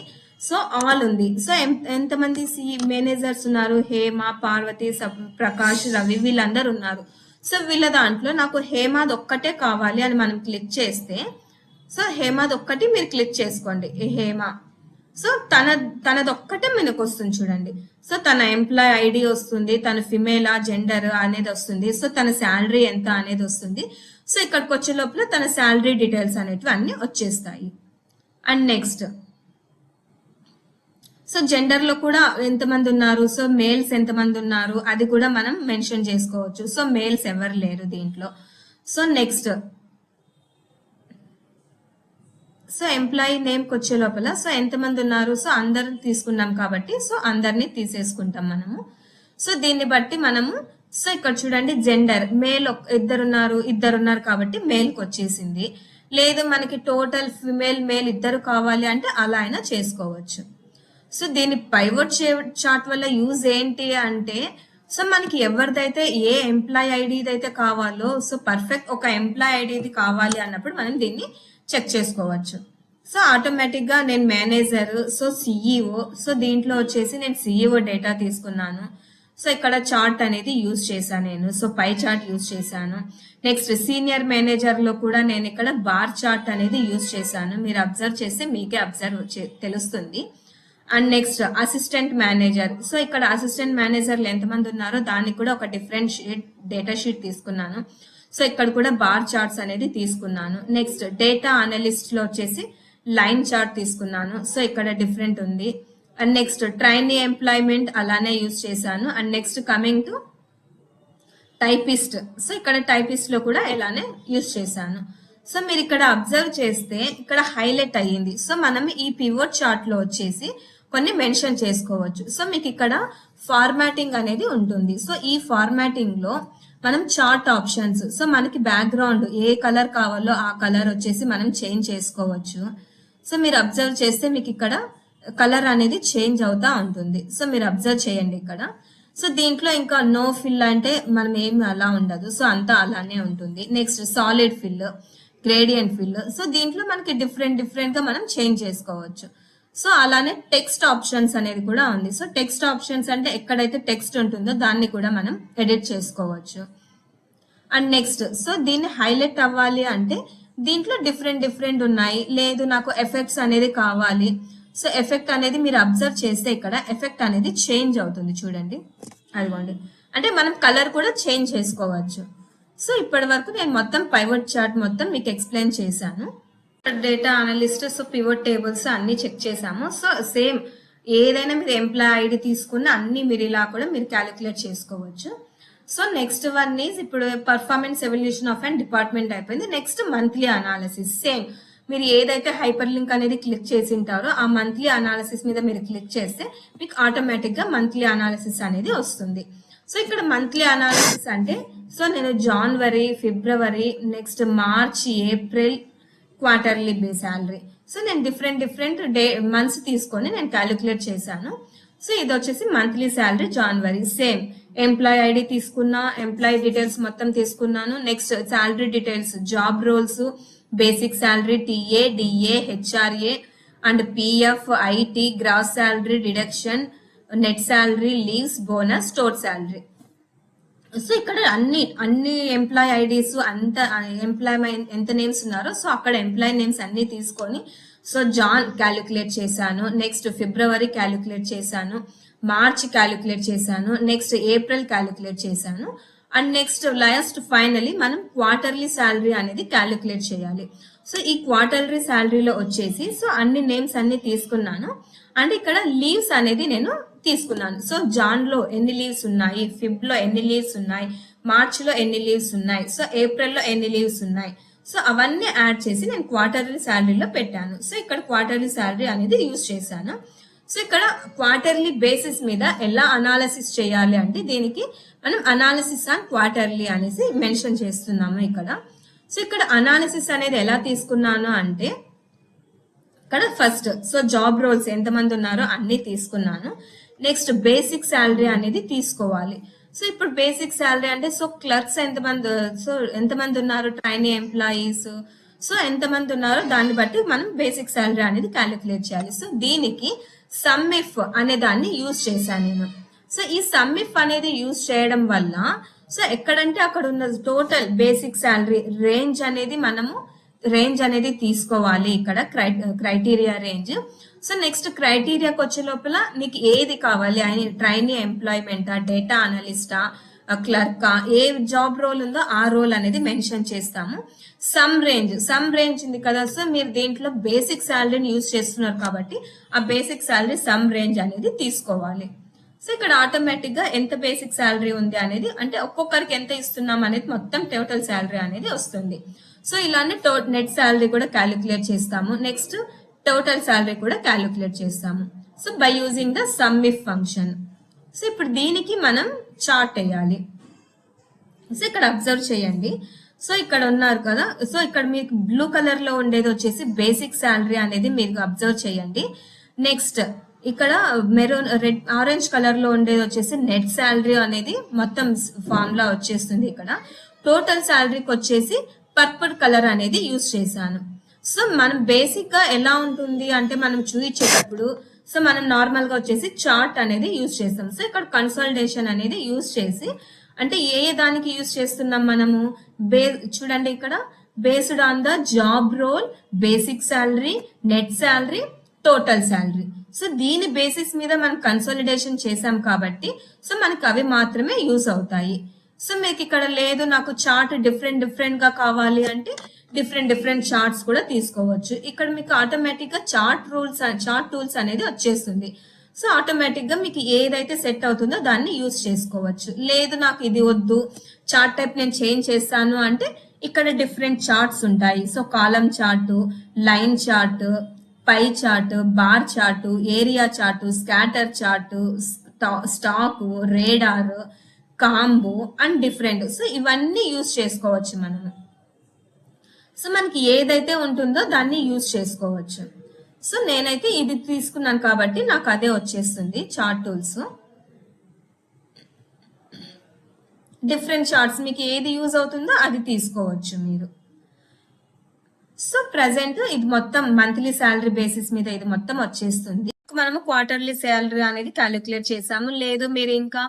C: సో ఆల్ ఉంది. సో ఎంతమంది మేనేజర్స్ ఉన్నారు, హేమ, పార్వతి, ప్రకాష్, రవి వీళ్ళందరూ ఉన్నారు. సో వీళ్ళ దాంట్లో నాకు హేమాది ఒక్కటే కావాలి అని మనం క్లిక్ చేస్తే, సో హేమాది ఒక్కటి మీరు క్లిక్ చేసుకోండి, హేమ. సో తనదొక్కటే మనకు వస్తుంది చూడండి. సో తన ఎంప్లాయీ ఐడి వస్తుంది, తన ఫిమేలా జెండర్ అనేది వస్తుంది, సో తన శాలరీ ఎంత అనేది వస్తుంది. సో ఇక్కడికి వచ్చే లోపల తన శాలరీ డీటెయిల్స్ అనేటివి అన్ని వచ్చేస్తాయి. అండ్ నెక్స్ట్ సో జెండర్ లో కూడా ఎంతమంది ఉన్నారు, సో మేల్స్ ఎంతమంది ఉన్నారు అది కూడా మనం మెన్షన్ చేసుకోవచ్చు. సో మేల్స్ ఎవరు లేరు దీంట్లో. So next so employee name కి వచ్చే లోపల సో ఎంతమంది ఉన్నారు, సో అందరు తీసుకున్నాం కాబట్టి సో అందరినీ తీసేసుకుంటాం మనము. సో దీన్ని బట్టి మనము సో ఇక్కడ చూడండి జెండర్ మేల్ ఇద్దరున్నారు కాబట్టి మేల్ కి వచ్చేసింది. లేదు మనకి టోటల్ ఫిమేల్ మేల్ ఇద్దరు కావాలి అంటే అలా అయినా చేసుకోవచ్చు. సో దీని పైవోట్ చార్ట్ వల్ల యూజ్ ఏంటి అంటే సో మనకి ఎవరిదైతే ఏ ఎంప్లాయీ ఐడిది అయితే కావాలో సో పర్ఫెక్ట్ ఒక ఎంప్లాయీ ఐడిది కావాలి అన్నప్పుడు మనం దీన్ని చెక్ చేసుకోవచ్చు. సో ఆటోమేటిక్ గా నేను మేనేజర్, సో సిఇఓ, సో దీంట్లో వచ్చేసి నేను సిఇఓ డేటా తీసుకున్నాను. సో ఇక్కడ చార్ట్ అనేది యూజ్ చేశాను నేను, సో పై చార్ట్ యూజ్ చేశాను. నెక్స్ట్ సీనియర్ మేనేజర్ లో కూడా నేను ఇక్కడ బార్ చార్ట్ అనేది యూజ్ చేశాను. మీరు అబ్జర్వ్ చేస్తే మీకే తెలుస్తుంది. And next assistant manager, so ఇక్కడ అసిస్టెంట్ మేనేజర్లు ఎంతమంది ఉన్నారో దానికి కూడా ఒక డిఫరెంట్ డేటా షీట్ తీసుకున్నాను. సో ఇక్కడ కూడా బార్ చార్ట్స్ అనేది తీసుకున్నాను. నెక్స్ట్ డేటా అనలిస్ట్ లో వచ్చేసి లైన్ చార్ట్ తీసుకున్నాను. సో ఇక్కడ డిఫరెంట్ ఉంది. అండ్ నెక్స్ట్ ట్రైనీ ఎంప్లాయ్మెంట్ అలానే యూజ్ చేశాను. And next coming to typist, so ఇక్కడ టైపిస్ట్ లో కూడా ఇలానే యూజ్ చేశాను. సో మీరు ఇక్కడ అబ్జర్వ్ చేస్తే ఇక్కడ హైలైట్ అయ్యింది. సో మనం ఈ పివోట్ చార్ట్ లో వచ్చేసి కొన్ని మెన్షన్ చేసుకోవచ్చు. సో మీకు ఇక్కడ ఫార్మాటింగ్ అనేది ఉంటుంది. సో ఈ ఫార్మాటింగ్ లో మనం చార్ట్ ఆప్షన్స్, సో మనకి బ్యాక్గ్రౌండ్ ఏ కలర్ కావాలో ఆ కలర్ వచ్చేసి మనం చేంజ్ చేసుకోవచ్చు. సో మీరు అబ్జర్వ్ చేస్తే మీకు ఇక్కడ కలర్ అనేది చేంజ్ అవుతా ఉంటుంది. సో మీరు అబ్జర్వ్ చేయండి ఇక్కడ. సో దీంట్లో ఇంకా నో ఫిల్ అంటే మనం ఏమి అలా ఉండదు, సో అంతా అలానే ఉంటుంది. Next solid fill, gradient fill, so దీంట్లో మనకి డిఫరెంట్ గా మనం చేంజ్ చేసుకోవచ్చు. సో అలానే టెక్స్ట్ ఆప్షన్స్ అనేది కూడా ఉంది. సో టెక్స్ట్ ఆప్షన్స్ అంటే ఎక్కడైతే టెక్స్ట్ ఉంటుందో దాన్ని కూడా మనం ఎడిట్ చేసుకోవచ్చు. అండ్ నెక్స్ట్ సో దీన్ని హైలైట్ అవ్వాలి అంటే దీంట్లో డిఫరెంట్ ఉన్నాయి. లేదు నాకు ఎఫెక్ట్స్ అనేది కావాలి, సో ఎఫెక్ట్ అనేది మీరు అబ్జర్వ్ చేస్తే ఇక్కడ ఎఫెక్ట్ అనేది చేంజ్ అవుతుంది చూడండి, అదిగోండి. అంటే మనం కలర్ కూడా చేంజ్ చేసుకోవచ్చు. సో ఇప్పటి వరకు నేను మొత్తం పైవోట్ చార్ట్ మొత్తం మీకు ఎక్స్ప్లెయిన్ చేశాను. Data analyst, so pivot tables అన్ని చెక్ చేసాము. సో సేమ్ ఏదైనా మీరు ఎంప్లాయీ ఐడి తీసుకున్న అన్ని మీరు ఇలా కూడా మీరు క్యాలిక్యులేట్ చేసుకోవచ్చు. సో నెక్స్ట్ వన్ ఈజ్ ఇప్పుడు performance evolution of and department అయిపోయింది. Next monthly analysis. సేమ్ మీరు ఏదైతే హైపర్ లింక్ అనేది క్లిక్ చేసి ఉంటారో ఆ మంత్లీ అనాలిసిస్ మీద మీరు క్లిక్ చేస్తే మీకు ఆటోమేటిక్ గా మంత్లీ అనాలిసిస్ అనేది వస్తుంది. సో ఇక్కడ మంత్లీ అనాలిసిస్ అంటే సో నేను జనవరి, ఫిబ్రవరి, నెక్స్ట్ మార్చ్, ఏప్రిల్ క్వార్టర్లీ బే శాలరీ, సో నేను డిఫరెంట్ మంత్స్ తీసుకొని నేను క్యాలిక్యులేట్ చేశాను. సో ఇది వచ్చేసి మంత్లీ శాలరీ జనవరి. సేమ్ ఎంప్లాయీ ఐడి తీసుకున్నా, ఎంప్లాయీ డీటెయిల్స్ మొత్తం తీసుకున్నాను. Next salary details, job roles, basic salary, TA, DA, HRA and PF, IT, gross salary, deduction, net salary, leaves, bonus, store salary. So ఇక్కడ అన్ని employee IDs అంత employee ఎంత names ఉన్నారో so అక్కడ employee names అన్ని తీసుకొని సో జాన్ క్యాలిక్యులేట్ చేశాను, next February calculate చేశాను, మార్చ్ క్యాలిక్యులేట్ చేశాను, నెక్స్ట్ ఏప్రిల్ క్యాలిక్యులేట్ చేశాను అండ్ నెక్స్ట్ లాస్ట్ ఫైనలీ మనం క్వార్టర్లీ శాలరీ అనేది క్యాలిక్యులేట్ చేయాలి. సో ఈ క్వార్టర్లీ శాలరీలో వచ్చేసి సో అన్ని నేమ్స్ అన్ని తీసుకున్నాను అండ్ ఇక్కడ లీవ్స్ అనేది నేను తీసుకున్నాను. సో జాన్ లో ఎన్ని లీవ్స్ ఉన్నాయి, ఫిబ్ లో ఎన్ని లీవ్స్ ఉన్నాయి, మార్చ్ లో ఎన్ని లీవ్స్ ఉన్నాయి, సో ఏప్రిల్ లో ఎన్ని లీవ్స్ ఉన్నాయి, సో అవన్నీ యాడ్ చేసి నేను క్వార్టర్లీ శాలరీలో పెట్టాను. సో ఇక్కడ క్వార్టర్లీ శాలరీ అనేది యూజ్ చేశాను. సో ఇక్కడ క్వార్టర్లీ బేసిస్ మీద ఎలా అనాలిసిస్ చేయాలి అంటే దీనికి మనం అనాలిసిస్ ఆన్ క్వార్టర్లీ అనేసి మెన్షన్ చేస్తున్నాము ఇక్కడ. సో ఇక్కడ అనాలిసిస్ అనేది ఎలా తీసుకున్నాను అంటే ఇక్కడ ఫస్ట్ సో జాబ్ రోల్స్ ఎంతమంది ఉన్నారో అన్ని తీసుకున్నాను. నెక్స్ట్ బేసిక్ శాలరీ అనేది తీసుకోవాలి. సో ఇప్పుడు బేసిక్ శాలరీ అంటే సో క్లర్క్స్ ఎంతమంది ఉన్నారు, ట్రైనీ ఎంప్లాయీస్ సో ఎంతమంది ఉన్నారో దాన్ని బట్టి మనం బేసిక్ శాలరీ అనేది క్యాలిక్యులేట్ చేయాలి. సో దీనికి సమ్ ఇఫ్ అనే దాన్ని యూజ్ చేశాను నేను. సో ఈ సమ్ ఇఫ్ అనేది యూజ్ చేయడం వల్ల సో ఎక్కడంటే అక్కడ ఉన్న టోటల్ బేసిక్ శాలరీ రేంజ్ అనేది తీసుకోవాలి ఇక్కడ క్రైటీరియా రేంజ్. సో నెక్స్ట్ క్రైటీరియాకి వచ్చే లోపల నీకు ఏది కావాలి, ట్రైనీ ఎంప్లాయ్మెంటా, డేటా అనలిస్టా, క్లర్కా, ఏ జాబ్ రోల్ ఉందో ఆ రోల్ అనేది మెన్షన్ చేస్తాము. సమ్ రేంజ్ ఉంది కదా, సో మీరు దీంట్లో బేసిక్ శాలరీని యూజ్ చేస్తున్నారు కాబట్టి ఆ బేసిక్ శాలరీ సమ్ రేంజ్ అనేది తీసుకోవాలి. సో ఇక్కడ ఆటోమేటిక్ గా ఎంత బేసిక్ శాలరీ ఉంది అనేది అంటే ఒక్కొక్కరికి ఎంత ఇస్తున్నాం అనేది మొత్తం టోటల్ శాలరీ అనేది వస్తుంది. సో ఇలానే నెట్ శాలరీ కూడా క్యాలిక్యులేట్ చేస్తాము, నెక్స్ట్ టోటల్ శాలరీ కూడా క్యాలిక్యులేట్ చేస్తాము. So by using the sum if function. So ఇప్పుడు దీనికి మనం చార్ట్ వేయాలి. సో ఇక్కడ అబ్జర్వ్ చేయండి. సో ఇక్కడ ఉన్నారు కదా, సో ఇక్కడ మీకు బ్లూ కలర్ లో ఉండేది వచ్చేసి బేసిక్ శాలరీ అనేది మీరు అబ్జర్వ్ చేయండి. నెక్స్ట్ ఇక్కడ మెరూన్ ఆరెంజ్ కలర్ లో ఉండేది వచ్చేసి నెట్ శాలరీ అనేది మొత్తం ఫార్ములా వచ్చేస్తుంది. ఇక్కడ టోటల్ శాలరీకి వచ్చేసి పర్పుల్ కలర్ అనేది యూజ్ చేశాను. సో మనం బేసిక్ గా ఎలా ఉంటుంది అంటే మనం చూపించేటప్పుడు సో మనం నార్మల్ గా వచ్చేసి చార్ట్ అనేది యూజ్ చేస్తాం. సో ఇక్కడ కన్సల్టేషన్ అనేది యూజ్ చేసి అంటే ఏ దానికి యూజ్ చేస్తున్నాం మనము చూడండి ఇక్కడ based on the job role, basic salary, net salary, total salary. So దీని బేసిస్ మీద మనం కన్సాలిడేషన్ చేసాం కాబట్టి సో మనకు అవి మాత్రమే యూజ్ అవుతాయి. సో మీకు ఇక్కడ లేదు నాకు చార్ట్ డిఫరెంట్ గా కావాలి అంటే డిఫరెంట్ చార్ట్స్ కూడా తీసుకోవచ్చు. ఇక్కడ మీకు ఆటోమేటిక్ గా చార్ట్ టూల్స్ అనేది వచ్చేస్తుంది. సో ఆటోమేటిక్ గా మీకు ఏదైతే సెట్ అవుతుందో దాన్ని యూజ్ చేసుకోవచ్చు. లేదు నాకు ఇది వద్దు, చార్ట్ టైప్ నేను చేంజ్ చేస్తాను అంటే ఇక్కడ డిఫరెంట్ చార్ట్స్ ఉంటాయి. So column chart, line chart, pie chart, bar chart, area chart, scatter chart, stock, radar, combo and different. So ఇవన్నీ యూజ్ చేసుకోవచ్చు మనము. సో మనకి ఏదైతే ఉంటుందో దాన్ని యూజ్ చేసుకోవచ్చు. సో నేనైతే ఇది తీసుకున్నాను కాబట్టి నాకు అదే వచ్చేస్తుంది చార్ట్ టూల్స్. డిఫరెంట్ చార్ట్స్ మీకు ఏది యూజ్ అవుతుందో అది తీసుకోవచ్చు మీరు. సో ప్రెసెంట్ ఇది మొత్తం మంత్లీ శాలరీ బేసిస్ మీద ఇది మొత్తం వచ్చేస్తుంది. మనము క్వార్టర్లీ శాలరీ అనేది క్యాలిక్యులేట్ చేసాము. లేదు మీరు ఇంకా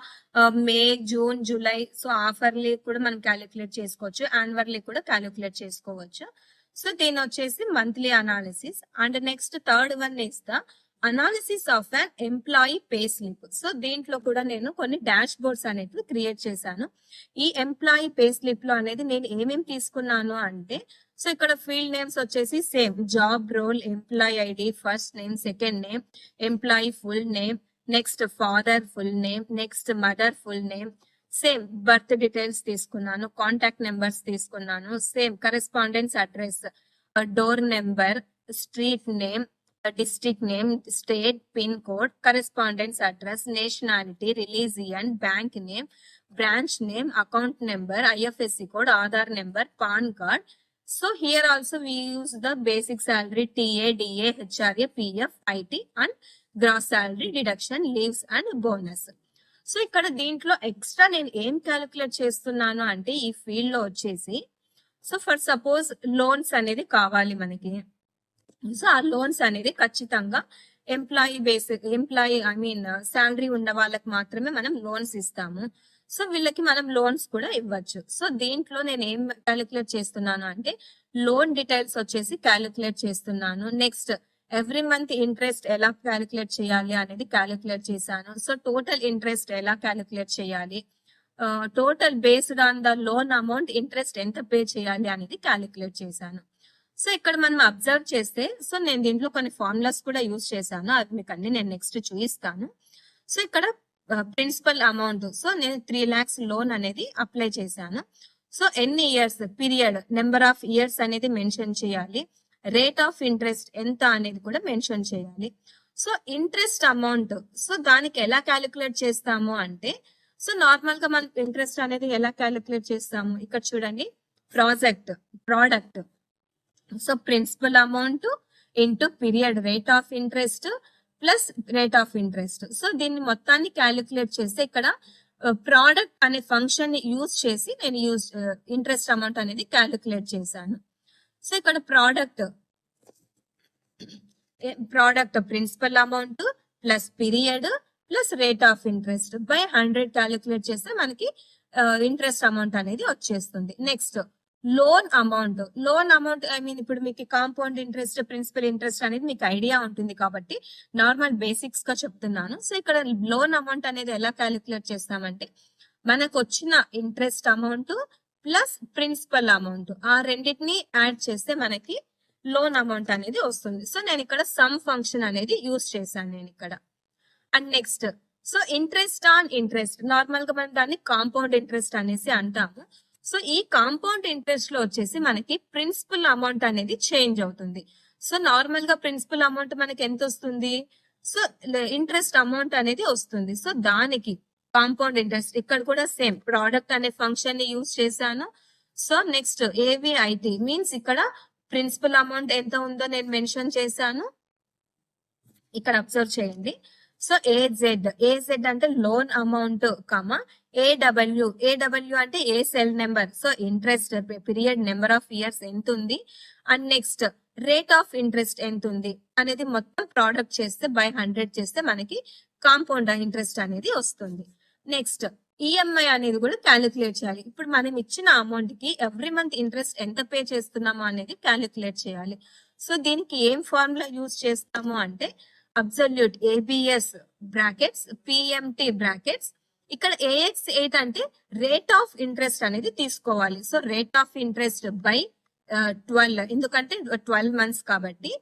C: మే, జూన్, జూలై సో ఆఫర్లీ కూడా మనం క్యాలిక్యులేట్ చేసుకోవచ్చు, యాన్యువల్లీ కూడా క్యాలిక్యులేట్ చేసుకోవచ్చు. సో దీని వచ్చేసి monthly analysis and next third one is the analysis of an employee pay slip. So దీంట్లో కూడా నేను కొన్ని డాష్ బోర్డ్స్ అనేవి క్రియేట్ చేశాను. ఈ ఎంప్లాయీ పే స్లిప్ లో అనేది నేను ఏమేమి తీసుకున్నాను అంటే సో ఇక్కడ ఫీల్డ్ నేమ్స్ వచ్చేసి same job role, employee ID, first name, second name, employee full name, next father full name, next mother full name, same birth details తీసుకున్నాను, కాంటాక్ట్ నెంబర్స్ తీసుకున్నాను, same correspondence address, door number, street name, district name, state, pin code, correspondence address, nationality, religion, bank name, branch name, account number, IFSC code, Aadhaar number, PAN card. So here also we use the basic salary, TA, DA, HRA, PF, IT and gross salary, deduction, leaves and bonus. So ఇక్కడ దీంట్లో extra నేను ఏం calculate చేస్తున్నాను అంటే ఈ field లో వచ్చేసి so for suppose loans అనేది కావాలి మనకి. సో ఆ లోన్స్ అనేది ఖచ్చితంగా ఎంప్లాయీ శాలరీ ఉన్న వాళ్ళకి మాత్రమే మనం లోన్స్ ఇస్తాము. సో వీళ్ళకి మనం లోన్స్ కూడా ఇవ్వచ్చు. సో దీంట్లో నేను ఏం క్యాలిక్యులేట్ చేస్తున్నాను అంటే లోన్ డీటెయిల్స్ వచ్చేసి క్యాలిక్యులేట్ చేస్తున్నాను. నెక్స్ట్ ఎవ్రీ మంత్ ఇంట్రెస్ట్ ఎలా క్యాలిక్యులేట్ చేయాలి అనేది క్యాలిక్యులేట్ చేశాను. సో టోటల్ ఇంట్రెస్ట్ ఎలా క్యాలిక్యులేట్ చేయాలి, total based on the loan amount interest ఎంత పే చేయాలి అనేది క్యాలిక్యులేట్ చేశాను. సో ఇక్కడ మనం అబ్జర్వ్ చేస్తే, సో నేను దీంట్లో కొన్ని ఫార్ములాస్ కూడా యూజ్ చేశాను, అది మీకు అన్ని నేను నెక్స్ట్ చూపిస్తాను. సో ఇక్కడ ప్రిన్సిపల్ అమౌంట్, సో నేను 3 lakhs లోన్ అనేది అప్లై చేశాను. సో ఎన్ని years period, number of years అనేది మెన్షన్ చేయాలి, రేట్ ఆఫ్ ఇంట్రెస్ట్ ఎంత అనేది కూడా మెన్షన్ చేయాలి. సో ఇంట్రెస్ట్ అమౌంట్, సో దానికి ఎలా క్యాలిక్యులేట్ చేస్తాము అంటే, సో నార్మల్ గా మనం ఇంట్రెస్ట్ అనేది ఎలా క్యాలిక్యులేట్ చేస్తాము, ఇక్కడ చూడండి, product so principal amount into period rate of interest plus rate of interest. So దీన్ని మొత్తాన్ని క్యాలిక్యులేట్ చేస్తే ఇక్కడ ప్రోడక్ట్ అనే ఫంక్షన్ ని యూజ్ చేసి నేను ఇంట్రెస్ట్ అమౌంట్ అనేది క్యాలిక్యులేట్ చేశాను. సో ఇక్కడ product principal amount plus period plus rate of interest by 100 calculate చేస్తే మనకి ఇంట్రెస్ట్ అమౌంట్ అనేది వచ్చేస్తుంది. నెక్స్ట్ లోన్ అమౌంట్ ఇప్పుడు మీకు కాంపౌండ్ ఇంట్రెస్ట్, ప్రిన్సిపల్ ఇంట్రెస్ట్ అనేది మీకు ఐడియా ఉంటుంది కాబట్టి నార్మల్ బేసిక్స్ గా చెప్తున్నాను. సో ఇక్కడ లోన్ అమౌంట్ అనేది ఎలా క్యాలిక్యులేట్ చేస్తామంటే, మనకు వచ్చిన interest amount plus principal amount ఆ రెండింటిని యాడ్ చేస్తే మనకి లోన్ అమౌంట్ అనేది వస్తుంది. సో నేను ఇక్కడ సమ్ ఫంక్షన్ అనేది యూజ్ చేశాను నేను ఇక్కడ. And next so interest on interest, normal గా మనం దాన్ని కాంపౌండ్ ఇంట్రెస్ట్ అనేసి అంటాము. సో ఈ కాంపౌండ్ ఇంట్రెస్ట్ లో వచ్చేసి మనకి ప్రిన్సిపల్ అమౌంట్ అనేది చేంజ్ అవుతుంది. సో నార్మల్ గా ప్రిన్సిపల్ అమౌంట్ మనకి ఎంత వస్తుంది, సో ఇంట్రెస్ట్ అమౌంట్ అనేది వస్తుంది. సో దానికి కాంపౌండ్ ఇంట్రెస్ట్ ఇక్కడ కూడా సేమ్ ప్రోడక్ట్ అనే ఫంక్షన్ ని యూజ్ చేశాను. సో నెక్స్ట్ ఏవిఐటి మీన్స్ ఇక్కడ ప్రిన్సిపల్ అమౌంట్ ఎంత ఉందో నేను మెన్షన్ చేశాను, ఇక్కడ అబ్జర్వ్ చేయండి. సో ఏజెడ్ అంటే లోన్ అమౌంట్, ఏడబ్ల్యూ అంటే A cell number, so interest period number of years ఎంత ఉంది, and next rate of interest ఎంత ఉంది అనేది మొత్తం ప్రోడక్ట్ చేస్తే బై 100 చేస్తే మనకి కాంపౌండ్ ఇంట్రెస్ట్ అనేది వస్తుంది. నెక్స్ట్ ఈఎంఐ అనేది కూడా క్యాలిక్యులేట్ చేయాలి. ఇప్పుడు మనం ఇచ్చిన అమౌంట్ కి ఎవ్రీ మంత్ ఇంట్రెస్ట్ ఎంత పే చేస్తున్నామో అనేది క్యాలిక్యులేట్ చేయాలి. సో దీనికి ఏం ఫార్ములా యూజ్ చేస్తాము అంటే absolute ABS brackets PMT brackets, ఇక్కడ AX8 అంటే రేట్ ఆఫ్ ఇంట్రెస్ట్ అనేది తీసుకోవాలి. So rate of interest by 12 ఎందుకంటే 12 months కాబట్టి.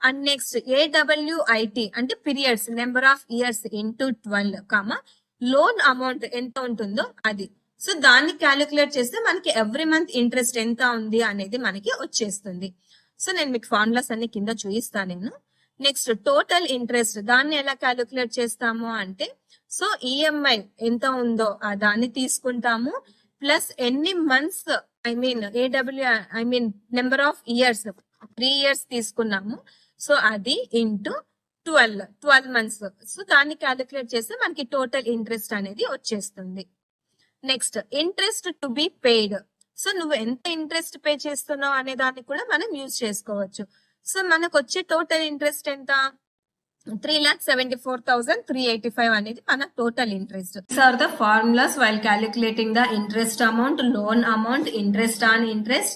C: అండ్ నెక్స్ట్ AWIT అంటే periods number of years into 12 loan amount ఎంత ఉంటుందో అది. సో దాన్ని క్యాలిక్యులేట్ చేస్తే మనకి ఎవ్రీ మంత్ ఇంట్రెస్ట్ ఎంత ఉంది అనేది మనకి వచ్చేస్తుంది. సో నేను మీకు ఫార్ములాస్ అన్ని కింద చూపిస్తాను నేను. నెక్స్ట్ టోటల్ ఇంట్రెస్ట్, దాన్ని ఎలా క్యాలిక్యులేట్ చేస్తాము అంటే, సో ఈఎంఐ ఎంత ఉందో దాన్ని తీసుకుంటాము ప్లస్ ఎన్ని months number of years 3 years తీసుకున్నాము, సో అది ఇంటూ 12 months. సో దాన్ని క్యాలిక్యులేట్ చేస్తే మనకి టోటల్ ఇంట్రెస్ట్ అనేది వచ్చేస్తుంది. Next interest to be paid, so నువ్వు ఎంత ఇంట్రెస్ట్ పే చేస్తున్నావు అనే దాన్ని కూడా మనం యూజ్ చేసుకోవచ్చు. సో మనకు వచ్చే టోటల్ ఇంట్రెస్ట్ ఎంత, 3,74,385 అనేది మన total interest. These are the formulas while calculating the interest amount, loan amount, interest on interest,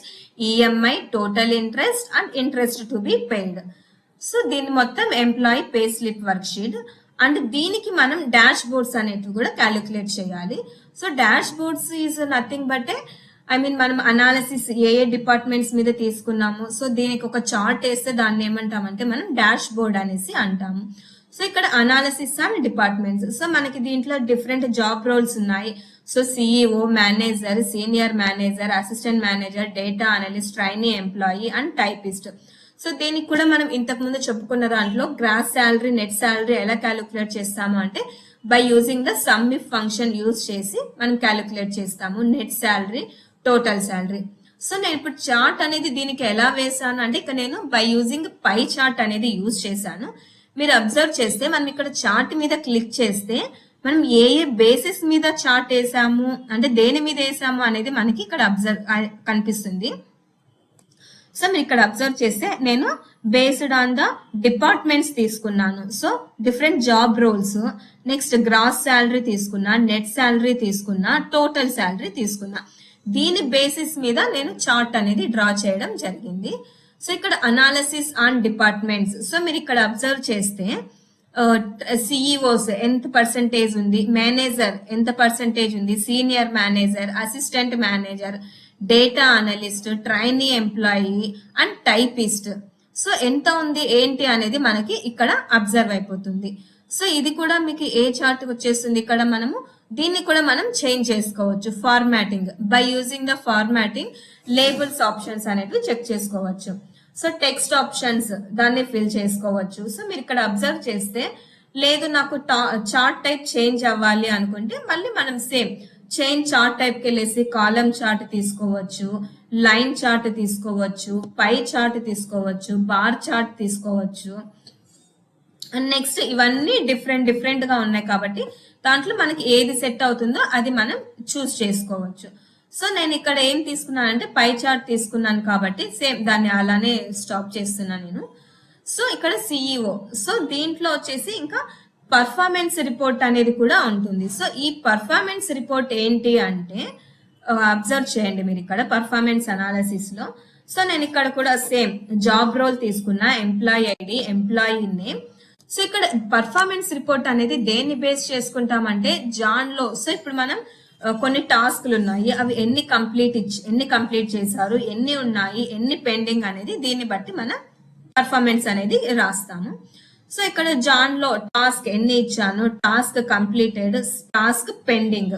C: EMI, total interest and interest to be paid. So దీని మొత్తం employee pay slip work sheet. And దీనికి మనం dash boards అనేటివి కూడా calculate చేయాలి. So dash boards is nothing but మనం analysis ఏ departments మీద తీసుకున్నాము, సో దీనికి ఒక చార్ట్ వేస్తే దాన్ని ఏమంటామంటే మనం డాష్ బోర్డ్ అనేసి అంటాము. సో ఇక్కడ అనాలిసిస్ అండ్ డిపార్ట్మెంట్స్, సో మనకి దీంట్లో డిఫరెంట్ జాబ్ రోల్స్ ఉన్నాయి. So CEO, manager, senior manager, assistant manager, data analyst, trainee employee and typist. So దీనికి కూడా మనం ఇంతకు ముందు చెప్పుకున్న దాంట్లో గ్రాస్ శాలరీ, నెట్ శాలరీ ఎలా క్యాలిక్యులేట్ చేస్తాము అంటే by using the sum if function use చేసి మనం క్యాలిక్యులేట్ చేస్తాము net salary, total salary. So నేను ఇప్పుడు చార్ట్ అనేది దీనికి ఎలా వేసాను అంటే ఇక్కడ నేను బై యూజింగ్ పై చార్ట్ అనేది యూజ్ చేశాను. మీరు అబ్జర్వ్ చేస్తే మనం ఇక్కడ చార్ట్ మీద క్లిక్ చేస్తే మనం ఏ బేసిస్ మీద చార్ట్ వేసాము అంటే దేని మీద వేసాము అనేది మనకి ఇక్కడ అబ్జర్వ్ కనిపిస్తుంది. సో మీరు ఇక్కడ అబ్జర్వ్ చేస్తే నేను బేస్డ్ ఆన్ ద డిపార్ట్మెంట్స్ తీసుకున్నాను. So different job roles, next gross salary తీసుకున్నా, నెట్ శాలరీ తీసుకున్నా, టోటల్ శాలరీ తీసుకున్నా. దీని బేసిస్ మీద నేను చార్ట్ అనేది డ్రా చేయడం జరిగింది. సో ఇక్కడ అనాలిసిస్ ఆన్ డిపార్ట్మెంట్స్. సో మీరు ఇక్కడ అబ్జర్వ్ చేస్తే సిఇఓస్ ఎంత పర్సెంటేజ్ ఉంది, మేనేజర్ ఎంత పర్సెంటేజ్ ఉంది, senior manager, assistant manager, data analyst, trainee employee and typist. So ఎంత ఉంది ఏంటి అనేది మనకి ఇక్కడ అబ్జర్వ్ అయిపోతుంది. సో ఇది కూడా మీకు ఏ చార్ట్ వచ్చేస్తుంది, ఇక్కడ మనము దీన్ని కూడా మనం చేంజ్ చేసుకోవచ్చు. Formatting by using the formatting labels options అనేవి చెక్ చేసుకోవచ్చు. సో టెక్స్ట్ ఆప్షన్స్ దాన్ని ఫిల్ చేసుకోవచ్చు. సో మీరు ఇక్కడ అబ్జర్వ్ చేస్తే లేదు నాకు చార్ట్ టైప్ చేంజ్ అవ్వాలి అనుకుంటే మళ్ళీ మనం సేమ్ చేంజ్ చార్ట్ టైప్ కి వెళ్ళేసి కాలమ్ చార్ట్ తీసుకోవచ్చు, లైన్ చార్ట్ తీసుకోవచ్చు, పై చార్ట్ తీసుకోవచ్చు, బార్ చార్ట్ తీసుకోవచ్చు. అండ్ నెక్స్ట్ ఇవన్నీ డిఫరెంట్ గా ఉన్నాయి కాబట్టి దాంట్లో మనకి ఏది సెట్ అవుతుందో అది మనం చూస్ చేసుకోవచ్చు. సో నేను ఇక్కడ ఏం తీసుకున్నానంటే పై చార్ట్ తీసుకున్నాను కాబట్టి సేమ్ దాన్ని అలానే స్టాప్ చేస్తున్నాను నేను. సో ఇక్కడ సిఇఓ. సో దీంట్లో వచ్చేసి ఇంకా పర్ఫార్మెన్స్ రిపోర్ట్ అనేది కూడా ఉంటుంది. సో ఈ పర్ఫార్మెన్స్ రిపోర్ట్ ఏంటి అంటే అబ్జర్వ్ చేయండి మీరు ఇక్కడ పర్ఫార్మెన్స్ అనాలిసిస్ లో. సో నేను ఇక్కడ కూడా సేమ్ జాబ్ రోల్ తీసుకున్నా, employee ID, employee name. So ఇక్కడ పర్ఫార్మెన్స్ రిపోర్ట్ అనేది దేన్ని బేస్ చేసుకుంటామంటే జాన్ లో. సో ఇప్పుడు మనం కొన్ని టాస్క్లు ఉన్నాయి, అవి ఎన్ని కంప్లీట్ చేశారు, ఎన్ని ఉన్నాయి, ఎన్ని పెండింగ్ అనేది దీన్ని బట్టి మనం పర్ఫార్మెన్స్ అనేది రాస్తాము. సో ఇక్కడ జాన్ లో టాస్క్ ఎన్ని ఇచ్చాను, task completed, task pending.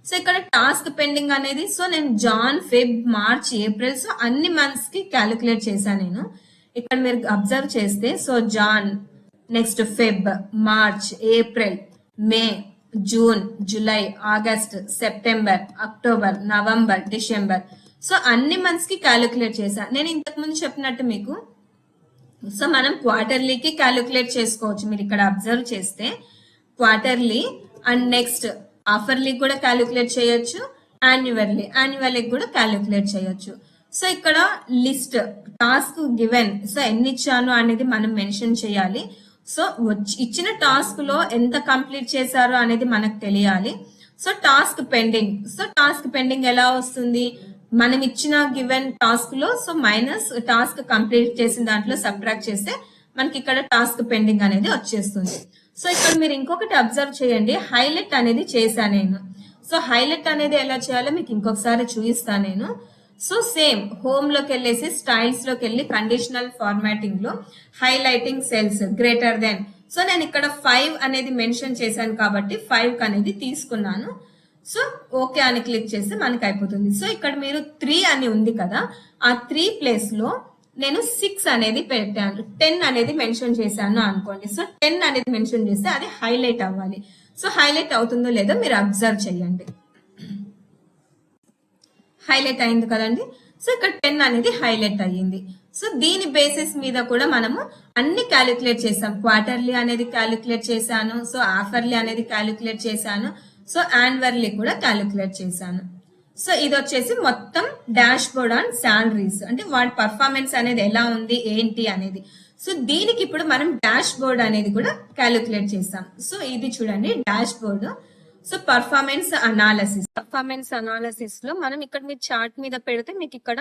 C: So ఇక్కడ టాస్క్ పెండింగ్ అనేది సో నేను Jan, Feb, March, April so అన్ని మంత్స్ కి క్యాలిక్యులేట్ చేశాను నేను. ఇక్కడ మీరు అబ్జర్వ్ చేస్తే so Jan, next Feb, March, April, May, June, July, August, September, October, November, December. So అన్ని మంత్స్ కి క్యాలిక్యులేట్ చేశాను నేను ఇంతకు ముందు చెప్పినట్టు మీకు. సో మనం క్వార్టర్లీకి క్యాలిక్యులేట్ చేసుకోవచ్చు. మీరు ఇక్కడ అబ్జర్వ్ చేస్తే క్వార్టర్లీ అండ్ నెక్స్ట్ హాఫర్లీ కూడా క్యాలిక్యులేట్ చేయొచ్చు, యాన్యువల్లీ కూడా క్యాలిక్యులేట్ చేయొచ్చు. సో ఇక్కడ లిస్ట్ టాస్క్ గివెన్, సో ఎన్ని ఇచ్చాను అనేది మనం మెన్షన్ చేయాలి. సో ఇచ్చిన టాస్క్ లో ఎంత కంప్లీట్ చేశారో అనేది మనకు తెలియాలి. సో టాస్క్ పెండింగ్ ఎలా వస్తుంది, మనం ఇచ్చిన గివెన్ టాస్క్ లో సో మైనస్ టాస్క్ కంప్లీట్ చేసిన దాంట్లో సబ్ట్రాక్ట్ చేస్తే మనకి ఇక్కడ టాస్క్ పెండింగ్ అనేది వచ్చేస్తుంది. సో ఇక్కడ మీరు ఇంకొకటి అబ్జర్వ్ చేయండి, హైలైట్ అనేది చేశాను నేను. సో హైలైట్ అనేది ఎలా చేయాలో మీకు ఇంకొకసారి చూపిస్తాను నేను. సో సేమ్ హోమ్ లోకి వెళ్ళేసి స్టైల్స్ లోకి వెళ్ళి కండిషనల్ ఫార్మాటింగ్ లో highlighting cells greater than. So నేను ఇక్కడ 5 అనేది మెన్షన్ చేశాను కాబట్టి 5 అనేది తీసుకున్నాను. సో ఓకే అని క్లిక్ చేస్తే మనకి అయిపోతుంది. సో ఇక్కడ మీరు 3 అని ఉంది కదా, ఆ 3 ప్లేస్ లో నేను 6 అనేది పెట్టాను, 10 అనేది మెన్షన్ చేశాను అనుకోండి. సో 10 అనేది మెన్షన్ చేస్తే అది హైలైట్ అవ్వాలి. సో హైలైట్ అవుతుందో లేదో మీరు అబ్జర్వ్ చేయండి. హైలైట్ అయింది కదండి. సో ఇక్కడ 10 అనేది హైలైట్ అయ్యింది. సో దీని బేసిస్ మీద కూడా మనము అన్ని క్యాలిక్యులేట్ చేసాం. క్వార్టర్లీ అనేది క్యాలిక్యులేట్ చేశాను, సో హాఫర్లీ అనేది క్యాలిక్యులేట్ చేశాను, సో యాన్యువల్లీ కూడా క్యాలిక్యులేట్ చేశాను. సో ఇది వచ్చేసి మొత్తం డాష్ బోర్డ్ ఆన్ శాలరీస్, అంటే వాటి పర్ఫార్మెన్స్ అనేది ఎలా ఉంది ఏంటి అనేది. సో దీనికి ఇప్పుడు మనం డాష్ బోర్డ్ అనేది కూడా క్యాలిక్యులేట్ చేసాం. సో ఇది చూడండి dash board. So performance analysis లో మనం ఇక్కడ మీరు చార్ట్ మీద పెడితే మీకు ఇక్కడ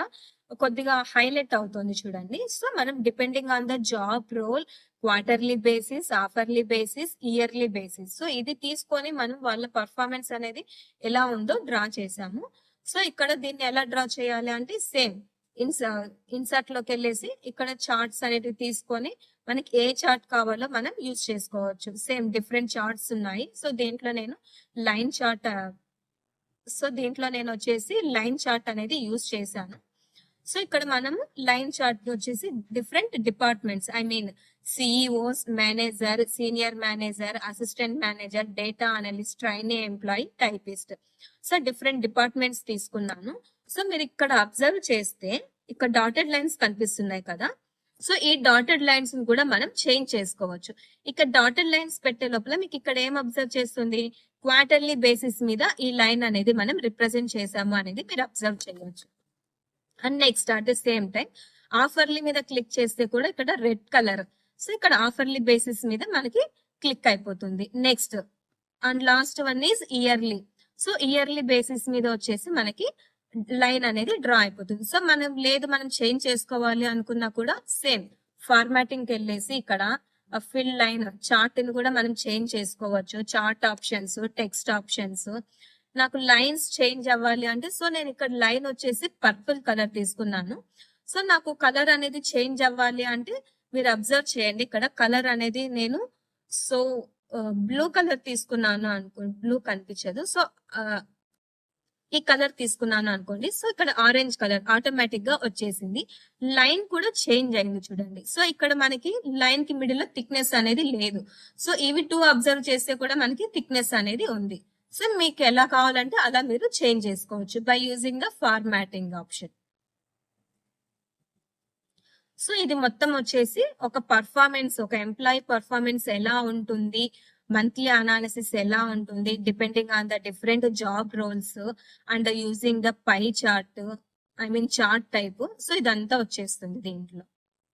C: కొద్దిగా హైలైట్ అవుతుంది చూడండి. సో మనం depending on the job role, quarterly basis, half yearly basis, yearly basis. So ఇది తీసుకొని మనం వాళ్ళ పర్ఫార్మెన్స్ అనేది ఎలా ఉందో డ్రా చేసాము. సో ఇక్కడ దీన్ని ఎలా డ్రా చేయాలి అంటే సేమ్ ఇన్సర్ట్ లోకి వెళ్ళేసి ఇక్కడ చార్ట్స్ అనేవి తీసుకొని మనకి ఏ చార్ట్ కావాలో మనం యూజ్ చేసుకోవచ్చు. సేమ్ డిఫరెంట్ చార్ట్స్ ఉన్నాయి. సో దీంట్లో నేను వచ్చేసి లైన్ చార్ట్ అనేది యూజ్ చేశాను. సో ఇక్కడ మనం లైన్ చార్ట్ వచ్చేసి different departments, I mean CEOs, manager, senior manager, assistant manager, data analyst, trainee employee, typist. So different departments తీసుకున్నాను. సో మీరు ఇక్కడ అబ్జర్వ్ చేస్తే ఇక్కడ డాటెడ్ లైన్స్ కనిపిస్తున్నాయి కదా. సో ఈ డాటెడ్ లైన్స్ కూడా మనం చేంజ్ చేసుకోవచ్చు. ఇక్కడ డాటెడ్ లైన్స్ పెట్టే లోపల మీకు ఇక్కడ ఏం అబ్జర్వ్ చేస్తుంది, క్వార్టర్లీ బేసిస్ మీద ఈ లైన్ అనేది మనం రిప్రజెంట్ చేసాము అనేది మీరు అబ్జర్వ్ చేయవచ్చు. And next at the same time half yearly మీద క్లిక్ చేస్తే కూడా ఇక్కడ రెడ్ కలర్. సో ఇక్కడ ఆఫర్లీ బేసిస్ మీద మనకి క్లిక్ అయిపోతుంది. Next and last one is yearly. So yearly basis మీద వచ్చేసి మనకి లైన్ అనేది డ్రా అయిపోతుంది. సో మనం చేంజ్ చేసుకోవాలి అనుకున్నా కూడా సేమ్ ఫార్మాటింగ్ కి వెళ్ళేసి ఇక్కడ ఫిల్ లైన్ చార్ట్ ని కూడా మనం చేంజ్ చేసుకోవచ్చు. Chart options, text options. నాకు లైన్స్ చేంజ్ అవ్వాలి అంటే సో నేను ఇక్కడ లైన్ వచ్చేసి పర్పుల్ కలర్ తీసుకున్నాను. సో నాకు కలర్ అనేది చేంజ్ అవ్వాలి అంటే మీరు అబ్జర్వ్ చేయండి, ఇక్కడ కలర్ అనేది నేను సో బ్లూ కలర్ తీసుకున్నాను బ్లూ కనిపించదు. సో ఈ కలర్ తీసుకున్నాను అనుకోండి. సో ఇక్కడ ఆరెంజ్ కలర్ ఆటోమేటిక్ గా వచ్చేసింది. లైన్ కూడా చేంజ్ అయింది చూడండి. సో ఇక్కడ మనకి లైన్ కి మిడిల్ లో థిక్నెస్ అనేది లేదు. సో ఇవి 2 అబ్జర్వ్ చేస్తే కూడా మనకి థిక్నెస్ అనేది ఉంది. సో మీకు ఎలా కావాలంటే అలా మీరు చేంజ్ చేసుకోవచ్చు by using the formatting option. So ఇది మొత్తం వచ్చేసి ఒక పర్ఫార్మెన్స్, ఒక ఎంప్లాయీ పర్ఫార్మెన్స్ ఎలా ఉంటుంది, మంత్లీ అనాలిసిస్ ఎలా ఉంటుంది depending on the different job roles and using the pie chart, chart type. So ఇదంతా వచ్చేస్తుంది దీంట్లో.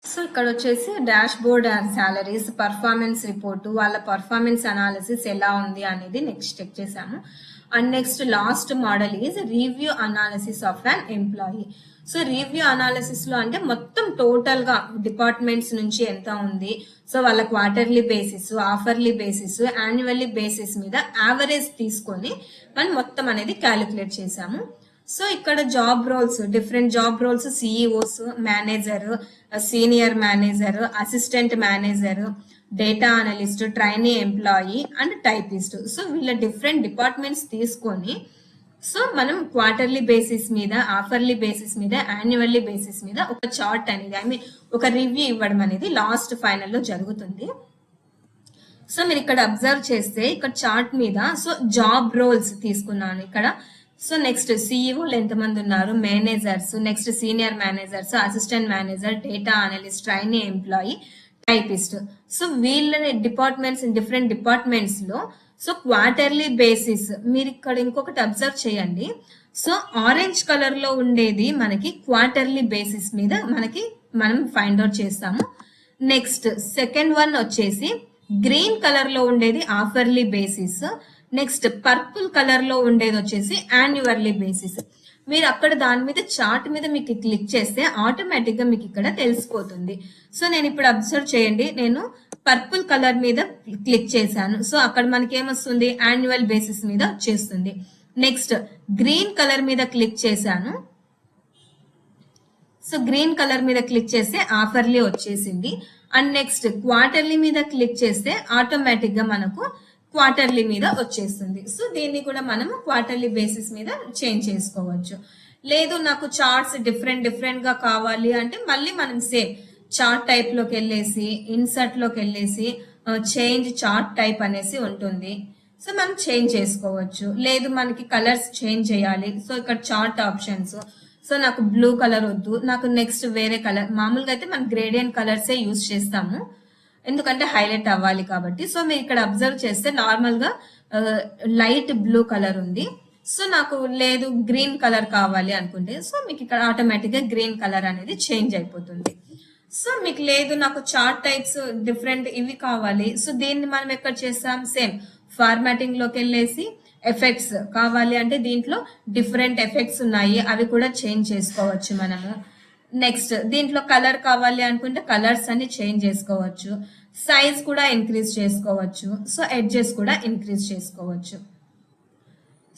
C: సో ఇక్కడ వచ్చేసి dashboard salaries, performance report, వాళ్ళ పర్ఫార్మెన్స్ అనాలిసిస్ ఎలా ఉంది అనేది నెక్స్ట్ చెక్ చేసాము. And next last model is review analysis of an employee. So review analysis లో అంటే మొత్తం టోటల్ గా డిపార్ట్మెంట్స్ నుంచి ఎంత ఉంది, సో వాళ్ళ quarterly basis, half yearly basis, annually basis మీద యావరేజ్ తీసుకొని మనం మొత్తం అనేది క్యాలిక్యులేట్ చేసాము. సో ఇక్కడ job roles, different job roles, CEOs, manager, senior manager, assistant manager, data analyst, trainee employee and typist. So వీళ్ళ డిఫరెంట్ డిపార్ట్మెంట్స్ తీసుకొని సో మనం క్వార్టర్లీ బేసిస్ మీద, ఆఫర్లీ బేసిస్ మీద, యాన్యువల్లీ బేసిస్ మీద ఒక చార్ట్ అనేది ఒక రివ్యూ ఇవ్వడం అనేది లాస్ట్ ఫైనల్ లో జరుగుతుంది. సో మీరు ఇక్కడ అబ్జర్వ్ చేస్తే ఇక్కడ చార్ట్ మీద సో జాబ్ రోల్స్ తీసుకున్నాను ఇక్కడ. సో నెక్స్ట్ సిఇఓలు ఎంతమంది ఉన్నారు, managers, next senior managers, assistant manager, data analyst, trainee employee, typist. So వీళ్ళని డిపార్ట్మెంట్స్, డిఫరెంట్ డిపార్ట్మెంట్స్ లో సో క్వార్టర్లీ బేసిస్ మీరు ఇక్కడ ఇంకొకటి అబ్జర్వ్ చేయండి. సో ఆరెంజ్ కలర్ లో ఉండేది మనకి క్వార్టర్లీ బేసిస్ మీద మనం ఫైండ్ అవుట్ చేస్తాము. నెక్స్ట్ సెకండ్ వన్ వచ్చేసి గ్రీన్ కలర్ లో ఉండేది ఆఫర్లీ బేసిస్. నెక్స్ట్ పర్పుల్ కలర్ లో ఉండేది వచ్చేసి యాన్యువల్లీ బేసిస్. మీరు అక్కడ దాని మీద చార్ట్ మీద మీకు క్లిక్ చేస్తే ఆటోమేటిక్ గా మీకు ఇక్కడ తెలిసిపోతుంది. సో నేను ఇప్పుడు అబ్జర్వ్ చేయండి, నేను పర్పుల్ కలర్ మీద క్లిక్ చేశాను. సో అక్కడ మనకి ఏమొస్తుంది, యాన్యువల్ బేసిస్ మీద వచ్చేస్తుంది. నెక్స్ట్ గ్రీన్ కలర్ మీద క్లిక్ చేశాను. సో గ్రీన్ కలర్ మీద క్లిక్ చేస్తే ఆఫర్లీ వచ్చేసింది. అండ్ నెక్స్ట్ క్వార్టర్లీ మీద క్లిక్ చేస్తే ఆటోమేటిక్ గా మనకు క్వార్టర్లీ మీద వచ్చేస్తుంది. సో దీన్ని కూడా మనము క్వార్టర్లీ బేసిస్ మీద చేంజ్ చేసుకోవచ్చు. లేదు నాకు చార్ట్స్ డిఫరెంట్ గా కావాలి అంటే మళ్ళీ మనం సేమ్ చార్ట్ టైప్ లోకి వెళ్ళేసి ఇన్సర్ట్ లోకి వెళ్ళేసి చేంజ్ చార్ట్ టైప్ అనేసి ఉంటుంది. సో మనం చేంజ్ చేసుకోవచ్చు. లేదు మనకి కలర్స్ చేంజ్ చేయాలి, సో ఇక్కడ చార్ట్ ఆప్షన్స్. సో నాకు బ్లూ కలర్ వద్దు, నాకు నెక్స్ట్ వేరే కలర్, మామూలుగా అయితే మనం గ్రేడియంట్ కలర్సే యూజ్ చేస్తాము ఎందుకంటే హైలైట్ అవ్వాలి కాబట్టి. సో మీరు ఇక్కడ అబ్జర్వ్ చేస్తే నార్మల్ గా లైట్ బ్లూ కలర్ ఉంది. సో నాకు లేదు గ్రీన్ కలర్ కావాలి అనుకుంటే సో మీకు ఇక్కడ ఆటోమేటిక్ గా గ్రీన్ కలర్ అనేది చేంజ్ అయిపోతుంది. సో మీకు లేదు నాకు చార్ట్ టైప్స్ డిఫరెంట్ ఇవి కావాలి, సో దీన్ని మనం ఎక్కడ చేస్తాం, సేమ్ ఫార్మాటింగ్ లోకి వెళ్ళేసి ఎఫెక్ట్స్ కావాలి అంటే దీంట్లో డిఫరెంట్ ఎఫెక్ట్స్ ఉన్నాయి, అవి కూడా చేంజ్ చేసుకోవచ్చు మనము. నెక్స్ట్ దీంట్లో కలర్ కావాలి అనుకుంటే కలర్స్ అన్ని చేంజ్ చేసుకోవచ్చు, సైజ్ కూడా ఇంక్రీజ్ చేసుకోవచ్చు, సో ఎడ్జెస్ కూడా ఇంక్రీజ్ చేసుకోవచ్చు.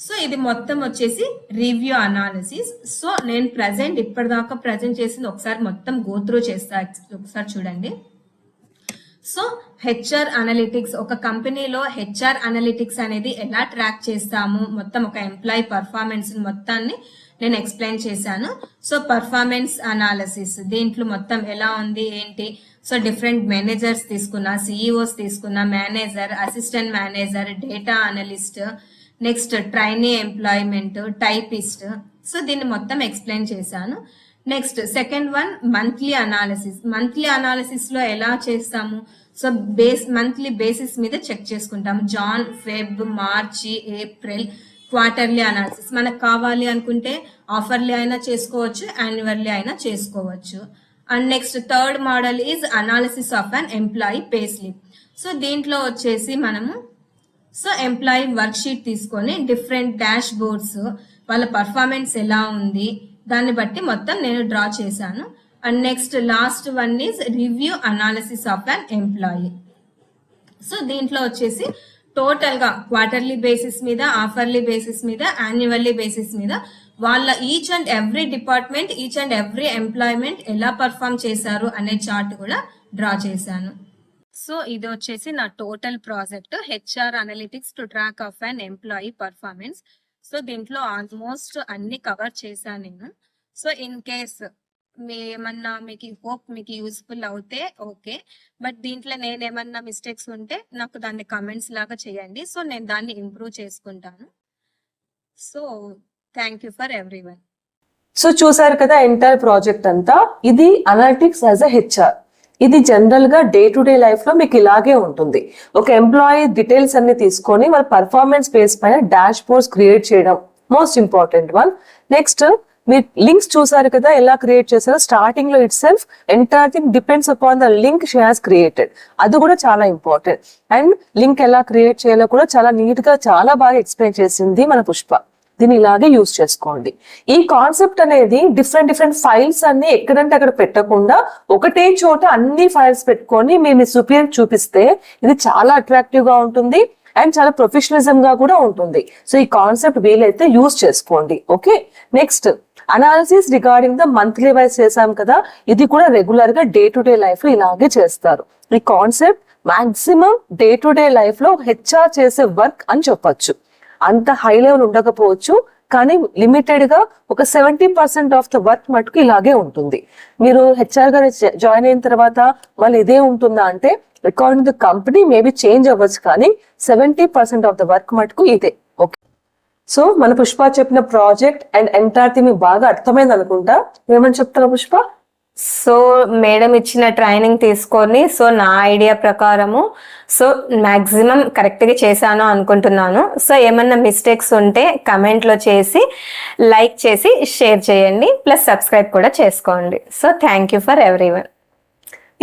C: సో ఇది మొత్తం వచ్చేసి రివ్యూ అనాలిసిస్. సో నేను ఇప్పటిదాకా ప్రజెంట్ చేసింది ఒకసారి మొత్తం గో త్రూ చేస్తా, ఒకసారి చూడండి. సో హెచ్ఆర్ అనలిటిక్స్, ఒక కంపెనీలో హెచ్ఆర్ అనలిటిక్స్ అనేది ఎలా ట్రాక్ చేస్తాము, మొత్తం ఒక ఎంప్లాయీ పర్ఫార్మెన్స్ మొత్తాన్ని నేను ఎక్స్ప్లెయిన్ చేశాను. సో పర్ఫార్మెన్స్ అనాలిసిస్ దీంట్లో మొత్తం ఎలా ఉంది ఏంటి, సో డిఫరెంట్ మేనేజర్స్ తీసుకున్నా, సిఇఓస్ తీసుకున్నా, manager, assistant manager, data analyst, next trainee employment, typist. So దీన్ని మొత్తం ఎక్స్ప్లెయిన్ చేశాను. Next second one monthly analysis. Monthly analysis లో ఎలా చేస్తాము, సో మంత్లీ బేసిస్ మీద చెక్ చేసుకుంటాము. జాన్, ఫెబ్, మార్చి, ఏప్రిల్ క్వార్టర్లీ అనాలిసిస్. మనకు కావాలి అనుకుంటే ఆఫర్లీ అయినా చేసుకోవచ్చు, యాన్యువల్లీ అయినా చేసుకోవచ్చు. And next third model is analysis of an employee pay slip. So దీంట్లో వచ్చేసి మనము ఎంప్లాయీ వర్క్ షీట్ తీసుకొని డిఫరెంట్ డాష్ బోర్డ్స్ వాళ్ళ పర్ఫార్మెన్స్ ఎలా ఉంది దాన్ని బట్టి మొత్తం నేను డ్రా చేశాను. And next last one is review analysis of an employee. So దీంట్లో వచ్చేసి టోటల్ గా క్వార్టర్లీ బేసిస్ మీద, హాఫర్లీ బేసిస్ మీద, యాన్యువల్లీ బేసిస్ మీద వాళ్ళ each and every department, each and every employment ఎలా పర్ఫామ్ చేశారు అనే చార్ట్ కూడా డ్రా చేశాను. సో ఇది వచ్చేసి నా total project HR analytics to track of an employee performance. So దీంట్లో ఆల్మోస్ట్ అన్ని కవర్ చేశాను నేను. సో ఇన్ కేస్ ఏమన్నా మీకు యూస్ఫుల్ అవుతే ఓకే, బట్ దీంట్లో నేనేమన్నా మిస్టేక్స్ ఉంటే నాకు దాన్ని కమెంట్స్ లాగా చేయండి. సో నేను దాన్ని ఇంప్రూవ్ చేసుకుంటాను. So thank you for everyone.
B: So చూసారు కదా ఎంటైర్ ప్రాజెక్ట్ అంతా. ఇది అనలిటిక్స్ యాజ్ అ హెచ్ఆర్. ఇది జనరల్ గా డే టు డే లైఫ్ లో మీకు ఇలాగే ఉంటుంది. ఒక ఎంప్లాయీ డీటెయిల్స్ అన్ని తీసుకొని వాళ్ళ పర్ఫార్మెన్స్ బేస్ పైన డాష్ బోర్డ్స్ క్రియేట్ చేయడం మోస్ట్ ఇంపార్టెంట్ వన్. నెక్స్ట్ మీరు లింక్స్ చూసారు కదా ఎలా క్రియేట్ చేశారో. స్టార్టింగ్ లో it self entire thing depends upon the link she has created. అది కూడా చాలా ఇంపార్టెంట్. అండ్ లింక్ ఎలా క్రియేట్ చేయాలో కూడా చాలా నీట్ గా చాలా బాగా ఎక్స్ప్లెయిన్ చేసింది మన పుష్ప. దీన్ని ఇలాగే యూజ్ చేసుకోండి. ఈ కాన్సెప్ట్ అనేది డిఫరెంట్ ఫైల్స్ అన్ని ఎక్కడంటే అక్కడ పెట్టకుండా ఒకటే చోట అన్ని ఫైల్స్ పెట్టుకొని మీరు మీ సుపీరియర్ చూపిస్తే ఇది చాలా అట్రాక్టివ్ గా ఉంటుంది అండ్ చాలా ప్రొఫెషనలిజం గా కూడా ఉంటుంది. సో ఈ కాన్సెప్ట్ వీలైతే యూజ్ చేసుకోండి. Okay, next analysis regarding the monthly wise చేసాం కదా. ఇది కూడా రెగ్యులర్ గా డే టు డే లైఫ్ లో ఇలాగే చేస్తారు. ఈ concept maximum day to day life లో హెచ్ఆర్ చేసే వర్క్ అని చెప్పొచ్చు. అంత హై లెవెల్ ఉండకపోవచ్చు, కానీ లిమిటెడ్ గా ఒక 70% ఆఫ్ ద వర్క్ మటుకు ఇలాగే ఉంటుంది. మీరు హెచ్ఆర్ గా జాయిన్ అయిన తర్వాత మళ్ళీ ఇదే ఉంటుందా అంటే according the company maybe change అవ్వచ్చు, కానీ 70% ఆఫ్ ద వర్క్ మటుకు ఇదే. ఓకే, సో మన పుష్ప చెప్పిన ప్రాజెక్ట్ అండ్ ఎంటైర్ థింగ్ మీకు బాగా అర్థమైంది అనుకుంటా. ఏమని చెప్తారా పుష్ప?
A: సో మేడం ఇచ్చిన ట్రైనింగ్ తీసుకొని నా ఐడియా ప్రకారము మాక్సిమం కరెక్ట్ గా చేశాను అనుకుంటున్నాను. సో ఏమన్నా మిస్టేక్స్ ఉంటే కమెంట్ లో చేసి లైక్ చేసి షేర్ చేయండి, ప్లస్ సబ్స్క్రైబ్ కూడా చేసుకోండి. So thank you for everyone.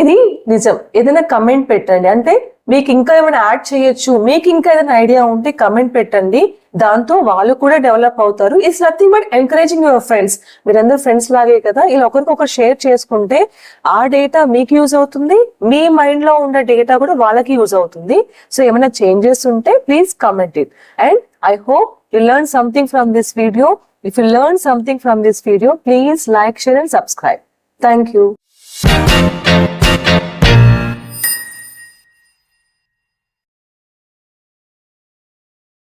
B: ఇది నిజం. ఏదైనా కమెంట్ పెట్టండి, అంటే మీకు ఇంకా ఏమైనా యాడ్ చేయొచ్చు, మీకు ఇంకా ఏదైనా ఐడియా ఉంటే కమెంట్ పెట్టండి. దాంతో వాళ్ళు కూడా డెవలప్ అవుతారు. It's nothing but encouraging your friends. మీరందరూ ఫ్రెండ్స్ లాగే కదా, ఇలా ఒకరికొకరు షేర్ చేసుకుంటే ఆ డేటా మీకు యూజ్ అవుతుంది, మీ మైండ్ లో ఉన్న డేటా కూడా వాళ్ళకి యూజ్ అవుతుంది. సో ఏమైనా చేంజెస్ ఉంటే please comment it. And I hope you learn something from this video. If you learn something from this video, please like, share and subscribe. Thank you.